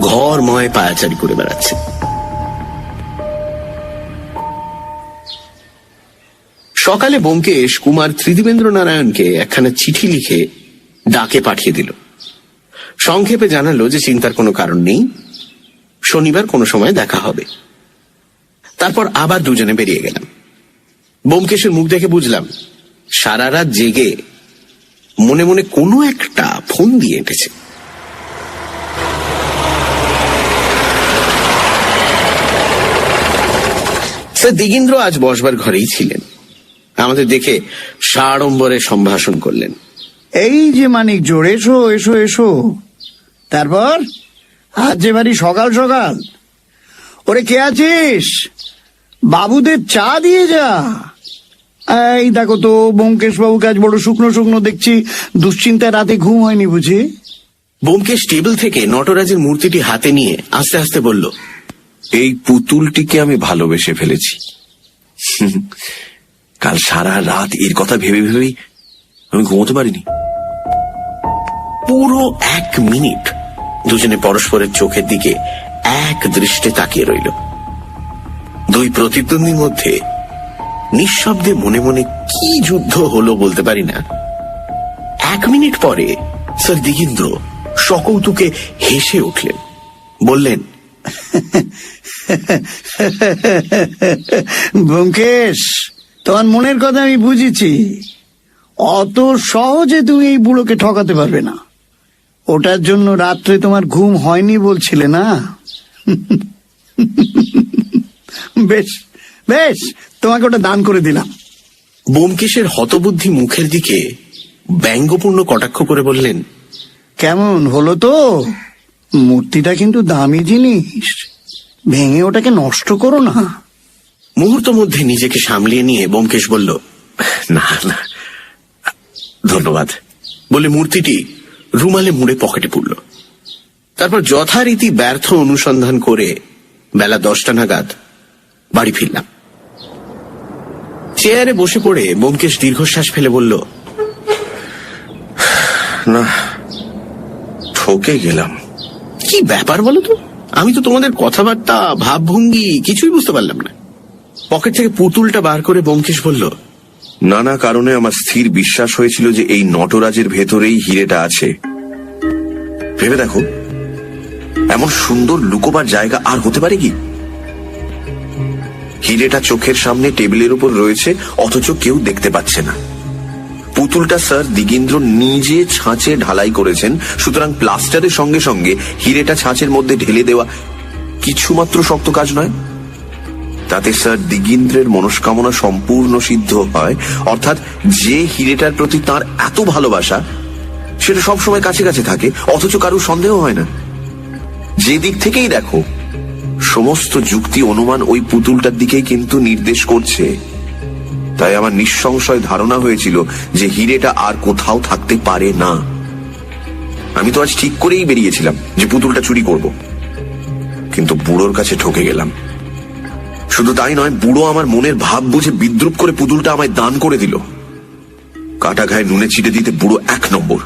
ঘরময় পায়াচারি করে বেড়াচ্ছে। সকালে ব্যোমকেশ কুমার ত্রিদিবেন্দ্র নারায়ণকে একখানা চিঠি লিখে ডাকে পাঠিয়ে দিল। সংক্ষেপে জানালো যে চিন্তার কোনো কারণ নেই, শনিবার কোনো সময় দেখা হবে। তারপর আবার দুজনে বেরিয়ে গেলাম। ব্যোমকেশের মুখ দেখে বুঝলাম সারা রাত জেগে মনে মনে কোনো একটা ফোন দিয়ে এঁটেছে। স্যার দিগেন্দ্র আজ বসবার ঘরেই ছিলেন। আমাদের দেখে সাড়ম্বরে সম্ভাষণ করলেন। এই যে মানিক জোর, এসো এসো এসো। তারপর আজ যে বাড়ি সকাল সকাল, ওরে কে আছিস? বাবুদের চা দিয়ে যা। এই দেখো তো, ব্যোমকেশ বাবুকে আজ বড় শুকনো শুকনো দেখছি। দুশ্চিন্তায় রাতে ঘুম হয়নি বুঝি? ব্যোমকেশ টেবিল থেকে নটরাজের মূর্তিটি হাতে নিয়ে আস্তে আস্তে বলল, এই পুতুলটিকে আমি ভালোবেসে ফেলেছি। কাল সারা রাত এর কথা ভেবে ভেবেই আমি ঘুমোতে পারিনি। পুরো 1 মিনিট দুজনে পরস্পরের চোখের দিকে এক দৃষ্টে তাকিয়ে রইল। দুই প্রতিদ্বন্দ্বীর মধ্যে নিঃশব্দে মনে মনে কি যুদ্ধ হলো বলতে পারি না। 1 মিনিট পরে স্যার দিগেন্দ্র সকৌতুকে হেসে উঠলেন, বললেন, ব্যোমকেশ, তোমার মনের কথা আমি বুঝেছি। অত সহজে তুমি এই বুড়োকে ঠকাতে পারবে না। ওটার জন্য রাত্রে তোমার ঘুম হয়নি বলছিলে না? বেশ বেশ, তোমাকে ওটা দান করে দিলাম। ব্যোমকেশের হতবুদ্ধি মুখের দিকে ব্যঙ্গপূর্ণ কটাক্ষ করে বললেন, কেমন হলো তো? মূর্তিটা কিন্তু দামি জিনিস, ভেঙে ওটাকে নষ্ট করো না। মুহূর্ত মধ্যে নিজেকে সামলিয়ে নিয়ে ব্যোমকেশ বলল, না না, ধন্যবাদ বলে মূর্তিটি রুমালে মুড়ে পকেটে পুরল। তারপর যথারীতি ব্যর্থ অনুসন্ধান করে বেলা 10টা নাগাদ বাড়ি ফিরলাম। চেয়ারে বসে পড়ে ব্যোমকেশ দীর্ঘশ্বাস ফেলে বলল, না, ঠকে গেলাম। কি ব্যাপার বলো তো? আমি তো তোমাদের কথাবার্তা, ভাবভঙ্গি কিছুই বুঝতে পারলাম না। পকেট থেকে পুতুলটা বার করে ব্যোমকেশ বলল, নানা কারণে আমার স্থির বিশ্বাস হয়েছিল যে এই নটরাজের ভেতরেই হিরেটা আছে। ভেবে দেখো, এমন সুন্দর লুকোবার জায়গা আর হতে পারে কি? হিরেটা চোখের সামনে টেবিলের উপর রয়েছে, অথচ কেউ দেখতে পাচ্ছে না। পুতুলটা স্যার দিগেন্দ্র নিজে ছাঁচে ঢালাই করেছেন, সুতরাং প্লাস্টারের সঙ্গে সঙ্গে হিরেটা ছাঁচের মধ্যে ঢেলে দেওয়া কিছুমাত্র শক্ত কাজ নয়। তাতে স্যার দিগেন্দ্রের মনস্কামনা সম্পূর্ণ সিদ্ধ হয়, অর্থাৎ যে হিরেটার প্রতি তার এত ভালোবাসা সেটা সবসময় কাছে কাছে থাকে, অথচ কারো সন্দেহ হয় না। যে দিক থেকেই দেখো, সমস্ত যুক্তি অনুমান ওই পুতুলটার দিকেই কিন্তু নির্দেশ করছে। তাই আমার নিঃসংশয় ধারণা হয়েছিল যে হিরেটা আর কোথাও থাকতে পারে না। আমি তো আজ ঠিক করেই বেরিয়েছিলাম যে পুতুলটা চুরি করব, কিন্তু বুড়োর কাছে ঠকে গেলাম। শুধু তাই নয়, বুড়ো আমার মনের ভাব বুঝে বিদ্রুপ করে পুতুলটা আমায় দান করে দিল। কাটা ঘায়ে নুনে ছিটে দিতে বুড়ো 1 নম্বর।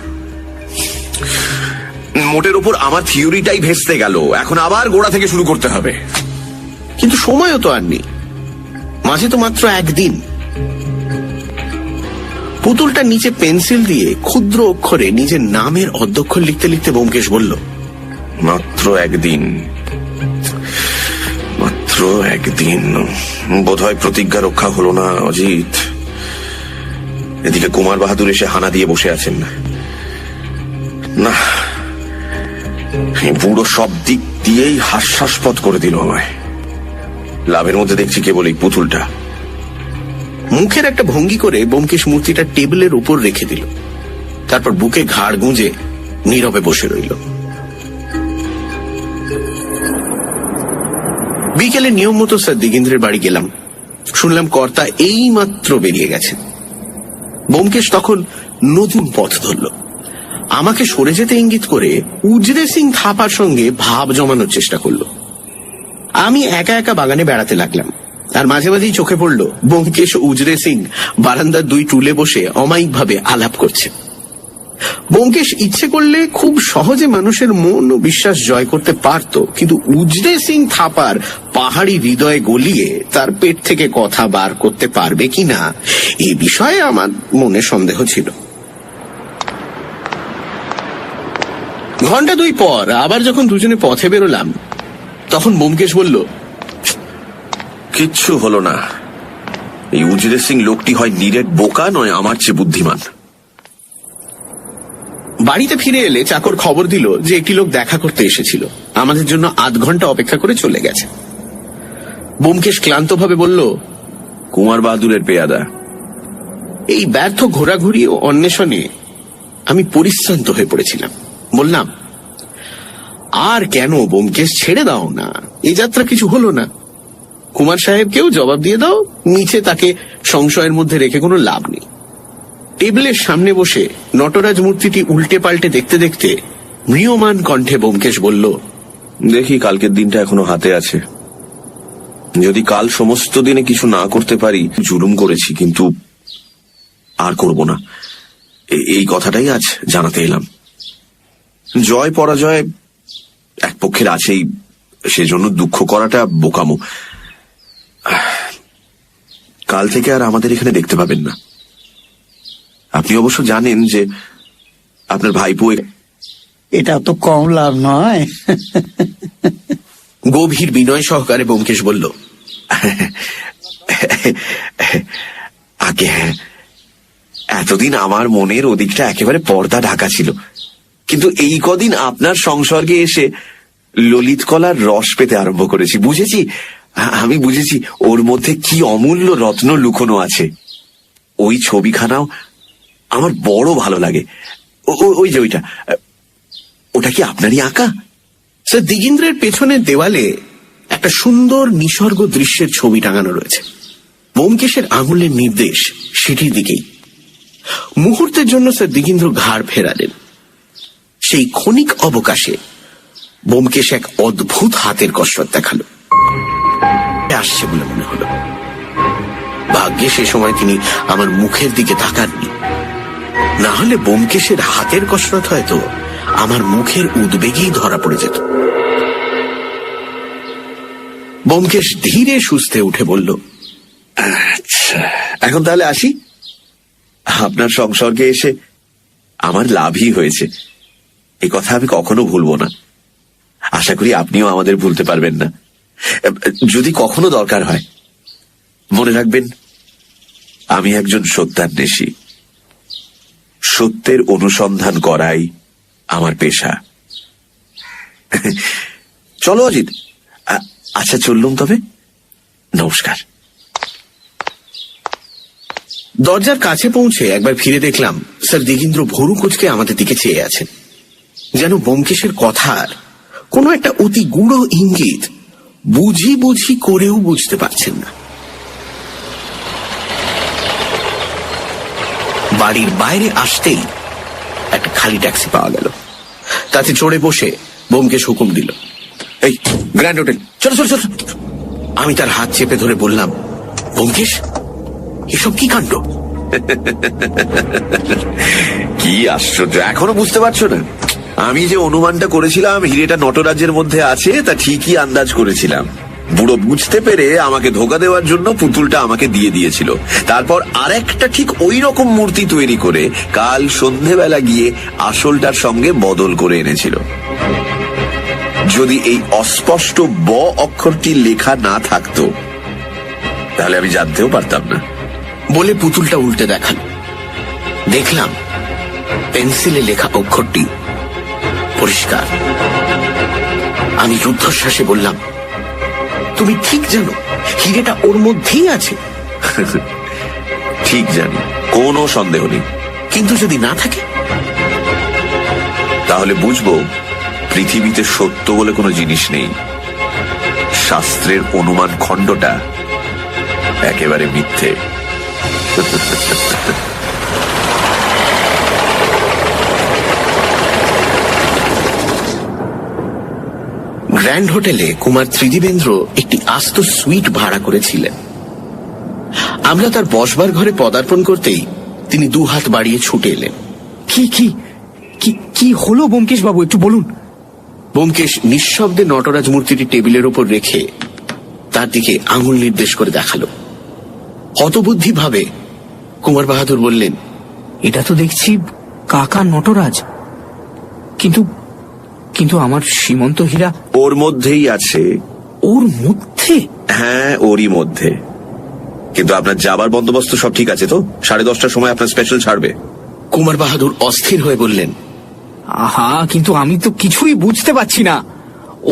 মোটের ওপর আমার থিওরিটাই ভেস্তে গেল। এখন আবার গোড়া থেকে শুরু করতে হবে। কিন্তু সময়ও তো আর নেই, মাঝে তো মাত্র 1 দিন। পুতুলটার নিচে পেন্সিল দিয়ে ক্ষুদ্র অক্ষরে নিজের নামের অধ্যক্ষর লিখতে লিখতে ব্যোমকেশ বলল, মাত্র 1 দিন, মাত্র 1 দিন। বোধহয় প্রতিজ্ঞা রক্ষা হলো না অজিত। এদিকে কুমার বাহাদুর এসে হানা দিয়ে বসে আছেন। না, বুড়ো সব দিক দিয়েই হাস্যাস্পদ করে দিল আমায়। লাভের মধ্যে দেখছি কেবল এই পুতুলটা। মুখের একটা ভঙ্গি করে ব্যোমকেশ মূর্তিটা টেবিলের উপর রেখে দিল। তারপর বুকে ঘাড় গুঁজে নীরবে বসে রইল। বিকেলে নিয়ম মতো স্যার দিগেন্দ্রের বাড়ি গেলাম। শুনলাম কর্তা এই মাত্র বেরিয়ে গেছেন। ব্যোমকেশ তখন নতুন পথ ধরল। আমাকে সরে যেতে ইঙ্গিত করে উজরে সিং থাপার সঙ্গে ভাব জমানোর চেষ্টা করল। আমি একা একা বাগানে বেড়াতে লাগলাম, আর মাঝে মাঝেই চোখে পড়ল ব্যোমকেশ ও উজরে সিং বারান্দার 2 টুলে বসে অমায়িকভাবে আলাপ করছে। ব্যোমকেশ ইচ্ছে করলে খুব সহজে মানুষের মন ও বিশ্বাস জয় করতে পারত, কিন্তু উজরে সিং থাপার পাহাড়ি হৃদয় গলিয়ে তার পেট থেকে কথা বার করতে পারবে কিনা এই বিষয়ে আমার মনে সন্দেহ ছিল। ঘন্টা 2 পর আবার যখন দুজনে পথে বেরোলাম, তখন ব্যোমকেশ বলল, কিচ্ছু হলো না। এই উজরে সিং লোকটি হয় নিরেট বোকা, নয় আমার চেয়ে বুদ্ধিমান। বাড়িতে ফিরে এলে চাকর খবর দিল যে একটি লোক দেখা করতে এসেছিল, আমাদের জন্য আধ ঘন্টা অপেক্ষা করে চলে গেছে। ব্যোমকেশ ক্লান্তভাবে বলল, কুমার বাহাদুরের পেয়াদা। এই ব্যর্থ ঘোরাঘুরি ও অন্বেষণে আমি পরিশ্রান্ত হয়ে পড়েছিলাম। বললাম, আর কেন ব্যোমকেশ, ছেড়ে দাও না, এই যাত্রা কিছু হলো না। কুমার সাহেবকেও জবাব দিয়ে দাও, নিচে তাকে সংশয়ের মধ্যে রেখে কোনো লাভ নেই। টেবিলের সামনে বসে নটরাজ মূর্তিটি উল্টে পাল্টে দেখতে দেখতে ম্রিয়মান কণ্ঠে ব্যোমকেশ বলল, দেখি, কালকের দিনটা এখনো হাতে আছে। যদি কাল সমস্ত দিনে কিছু না করতে পারি, জুলুম করেছি, কিন্তু আর করব না, এই কথাটাই আজ জানাতে এলাম। জয় পরাজয় এক পক্ষের আছেই, সেজন্য দুঃখ করাটা বোকামো। কাল থেকে আর আমাদের এখানে দেখতে পাবেন না। আপনি অবশ্য জানেন যে আপনার ভাইপো। এটা তো কম লাভ নয়। গভীর বিনয় সহকারে ব্যোমকেশ বলল, আগে হ্যাঁ, এতদিন আমার মনের ওদিকটা একেবারে পর্দা ঢাকা ছিল, কিন্তু এই কদিন আপনার সংসর্গে এসে ললিত কলার রস পেতে আরম্ভ করেছি। বুঝেছি, আমি বুঝেছি ওর মধ্যে কি অমূল্য রত্ন লুকোনো আছে। ওই ছবিখানাও আমার বড় ভালো লাগে। ওই যে ওটা কি আপনারই আঁকা? স্যার, দিগিন্দ্রের পেছনের দেওয়ালে একটা সুন্দর নিসর্গ দৃশ্যের ছবি টাঙানো রয়েছে। ব্যোমকেশের আঙুলের নির্দেশ সেটির দিকেই। মুহূর্তের জন্য স্যার দিগিন্দ্র ঘাড় ফেরালেন। সেই ক্ষণিক অবকাশে ব্যোমকেশ এক অদ্ভুত হাতের কসরত দেখালো। আসছে বলে মনে হলো। ভাগ্যে সে সময় তিনি আমার মুখের দিকে তাকাননি, না হলে ব্যোমকেশের হাতের কসরত হয়তো আমার মুখের উদ্বেগেই ধরা পড়ে যেত। ব্যোমকেশ ধীরে সুস্থে উঠে বলল, আচ্ছা, এখন তাহলে আসি। আপনার সংসর্গে এসে আমার লাভই হয়েছে, এই কথা আমি কখনো ভুলবো না। আশা করি আপনিও আমাদের ভুলতে পারবেন না। যদি কখনো দরকার হয়, মনে রাখবেন আমি একজন সত্যান্বেষী। সত্যের অনুসন্ধান করাই আমার পেশা। চলো অজিত। আচ্ছা, চললুম তবে, নমস্কার। দরজার কাছে পৌঁছে একবার ফিরে দেখলাম স্যার দিগিন্দ্র ভরু কুঁচকে আমাদের দিকে চেয়ে আছেন, যেন ব্যোমকেশের কথার কোনো একটা অতি গূঢ় ইঙ্গিত বুঝি বুঝি করেও বুঝতে পারছেন না। বাড়ির বাইরে আসতেই একটা খালি ট্যাক্সি পাওয়া গেল। তাতে চড়ে বসে ব্যোমকেশ হুকুম দিল, এই গ্র্যান্ড হোটেল, চলো চলো চলো। আমি তার হাত চেপে ধরে বললাম, ব্যোমকেশ, এসব কি কাণ্ড? কি আশ্চর্য, এখনো বুঝতে পারছো না? আমি যে অনুমানটা করেছিলাম হিরেটা নটরাজের মধ্যে আছে, তা ঠিকই আন্দাজ করেছিলাম। বুড়ো বুঝতে পেরে আমাকে ধোকা দেওয়ার জন্য পুতুলটা আমাকে দিয়ে দিয়েছিল। তারপর আরেকটা ঠিক ওই রকম মূর্তি তৈরি করে কাল সন্ধেবেলা গিয়ে আসলটার সঙ্গে বদল করে এনেছিল। যদি এই অস্পষ্ট ব অক্ষরটি লেখা না থাকতো, তাহলে আমি জানতেও পারতাম না। বলে পুতুলটা উল্টে দেখাল। দেখলাম পেন্সিলে লেখা অক্ষরটি পরিষ্কার। আমি রুদ্ধশ্বাসে বললাম, তুমি ঠিক জানো হিরেটা ওর মধ্যেই আছে? ঠিক জানি, কোনো সন্দেহ নেই। কিন্তু যদি না থাকে? তাহলে বুঝবো পৃথিবীতে সত্য বলে কোনো জিনিস নেই। শাস্ত্রের অনুমান খণ্ডটা একেবারে মিথ্যে। গ্র্যান্ড হোটেলে কুমার ত্রিদিবেন্দ্র একটি আস্ত সুইট ভাড়া করেছিলেন। আমরা তার বসবার ঘরে পদার্পণ করতেই তিনি দু হাত বাড়িয়ে ছুটে এলেন। কি কি কি কি হলো ব্যোমকেশ বাবু, একটু বলুন। ব্যোমকেশ নিঃশব্দে নটরাজ মূর্তিটি টেবিলের ওপর রেখে তার দিকে আঙুল নির্দেশ করে দেখালো। হতবুদ্ধি ভাবে কুমার বাহাদুর বললেন, এটা তো দেখছি কাকা নটরাজ, কিন্তু কিন্তু আমার সীমন্ত হীরা ওর মধ্যেই আছে। ওর মধ্যে? হ্যাঁ, ওরই মধ্যে। কিন্তু আপনার যাবার বন্দোবস্ত সব ঠিক আছে তো? 10:30টার সময় আপনার স্পেশাল ছাড়বে। কুমার বাহাদুর অস্থির হয়ে বললেন, আহা, কিন্তু আমি তো কিছুই বুঝতে পারছি না।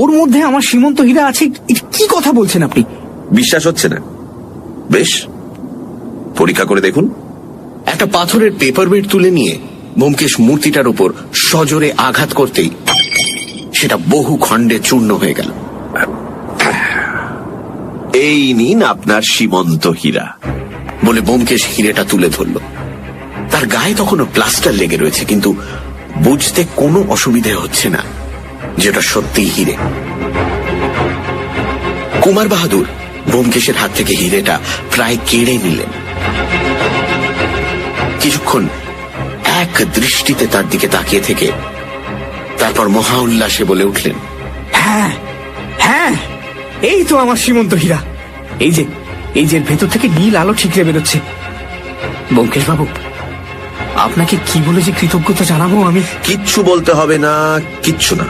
ওর মধ্যে আমার সীমন্ত হীরা আছে, এটা কি কথা বলছেন আপনি? বিশ্বাস হচ্ছে না? বেশ, পরীক্ষা করে দেখুন। একটা পাথরের পেপার ওয়েট তুলে নিয়ে ব্যোমকেশ মূর্তিটার উপর সজোরে আঘাত করতেই সেটা বহু খণ্ডে চূর্ণ হয়ে গেল। এই নিন আপনার সীমন্ত হীরা। বলে ব্যোমকেশ হিরেটা তুলে ধরল। তার গায়ে তখনও প্লাস্টার লেগে রয়েছে, কিন্তু বুঝতে কোনো অসুবিধে হচ্ছে না যেটা সত্যিই হিরে। কুমার বাহাদুর ব্যোমকেশের হাত থেকে হিরেটা প্রায় কেড়ে নিলেন। কিছুক্ষণ এক দৃষ্টিতে তার দিকে তাকিয়ে থেকে তারপর মহা উল্লাসে বলে উঠলেন, হ্যাঁ হ্যাঁ, এই তো আমার সীমন্ত হীরা। এই যে এর ভেতর থেকে নীল আলো ঠিকরে বেরোচ্ছে। ব্যোমকেশ বাবু, আপনাকে কি বলে যে কৃতজ্ঞতা জানাবো আমি। কিচ্ছু বলতে হবে না, কিচ্ছু না।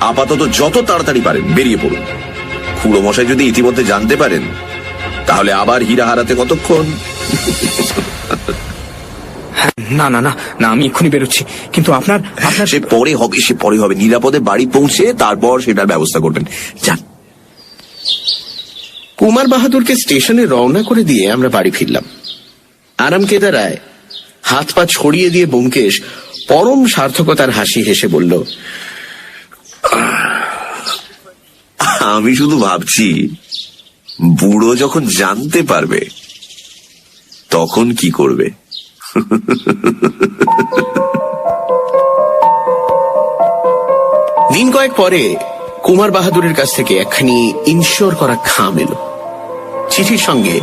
আপাতত যত তাড়াতাড়ি পারেন বেরিয়ে পড়ুন। খুড়ো মশাই যদি ইতিমধ্যে জানতে পারেন, তাহলে আবার হীরা হারাতে কতক্ষণ? না না না না, আমি এক্ষুনি বেরোচ্ছি। কিন্তু আপনার সে পরে হবে, সে পরে হবে। নিরাপদে বাড়ি পৌঁছে তারপর সেটার ব্যবস্থা করবেন। যান। কুমার বাহাদুরকে স্টেশনে রওনা করে দিয়ে আমরা বাড়ি ফিরলাম। আরাম কেদারায় হাত পা ছড়িয়ে দিয়ে ব্যোমকেশ পরম সার্থকতার হাসি হেসে বলল, আমি শুধু ভাবছি, বুড়ো যখন জানতে পারবে তখন কি করবে। দিন কয়েক পরে কুমার বাহাদুরের কাছ থেকে একখানি ইনশিওর করা খাম এলো। চিঠির সঙ্গে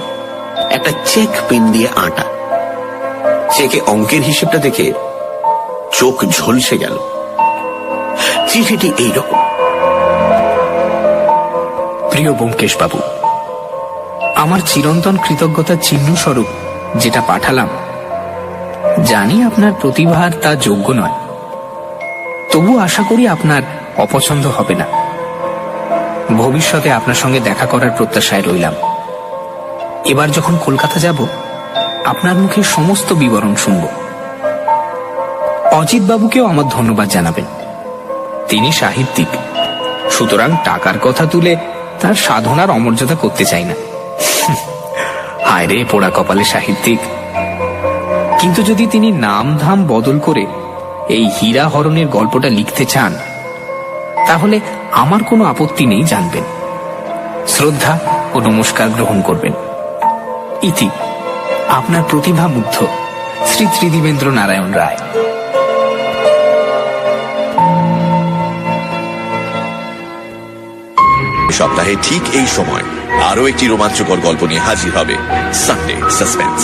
একটা চেক পেন দিয়ে আঁটা। চেকে অঙ্কের হিসেবটা দেখে চোখ ঝলসে গেল। চিঠিটি এইরকম: প্রিয় ব্যোমকেশ বাবু, আমার চিরন্তন কৃতজ্ঞতার চিহ্ন স্বরূপ যেটা পাঠালাম, জানি আপনার প্রতিভার তা যোগ্য নয়, তবু আশা করি আপনার অপছন্দ হবে না। ভবিষ্যতে আপনার সঙ্গে দেখা করার প্রত্যাশায় রইলাম। এবার যখন কলকাতা যাব, আপনার মুখে সমস্ত বিবরণ শুনব। অজিত বাবুকেও আমার ধন্যবাদ জানাবেন। তিনি সাহিত্যিক, সুতরাং টাকার কথা তুলে তার সাধনার অমর্যাদা করতে চাই না। হায় রে পোড়া কপালে সাহিত্যিক। কিন্তু যদি তিনি নাম ধাম বদল করে এই হীরা হরণের গল্পটা লিখতে চান, তাহলে আমার কোনো আপত্তি নেই, জানবেন। শ্রদ্ধা ও নমস্কার গ্রহণ করবেন। ইতি আপনার প্রতিভা মুগ্ধ শ্রী ত্রিদিবেন্দ্র নারায়ণ রায়। সপ্তাহে ঠিক এই সময় আরো একটি রোমাঞ্চকর গল্প নিয়ে হাজির হবে সানডে সাসপেন্স।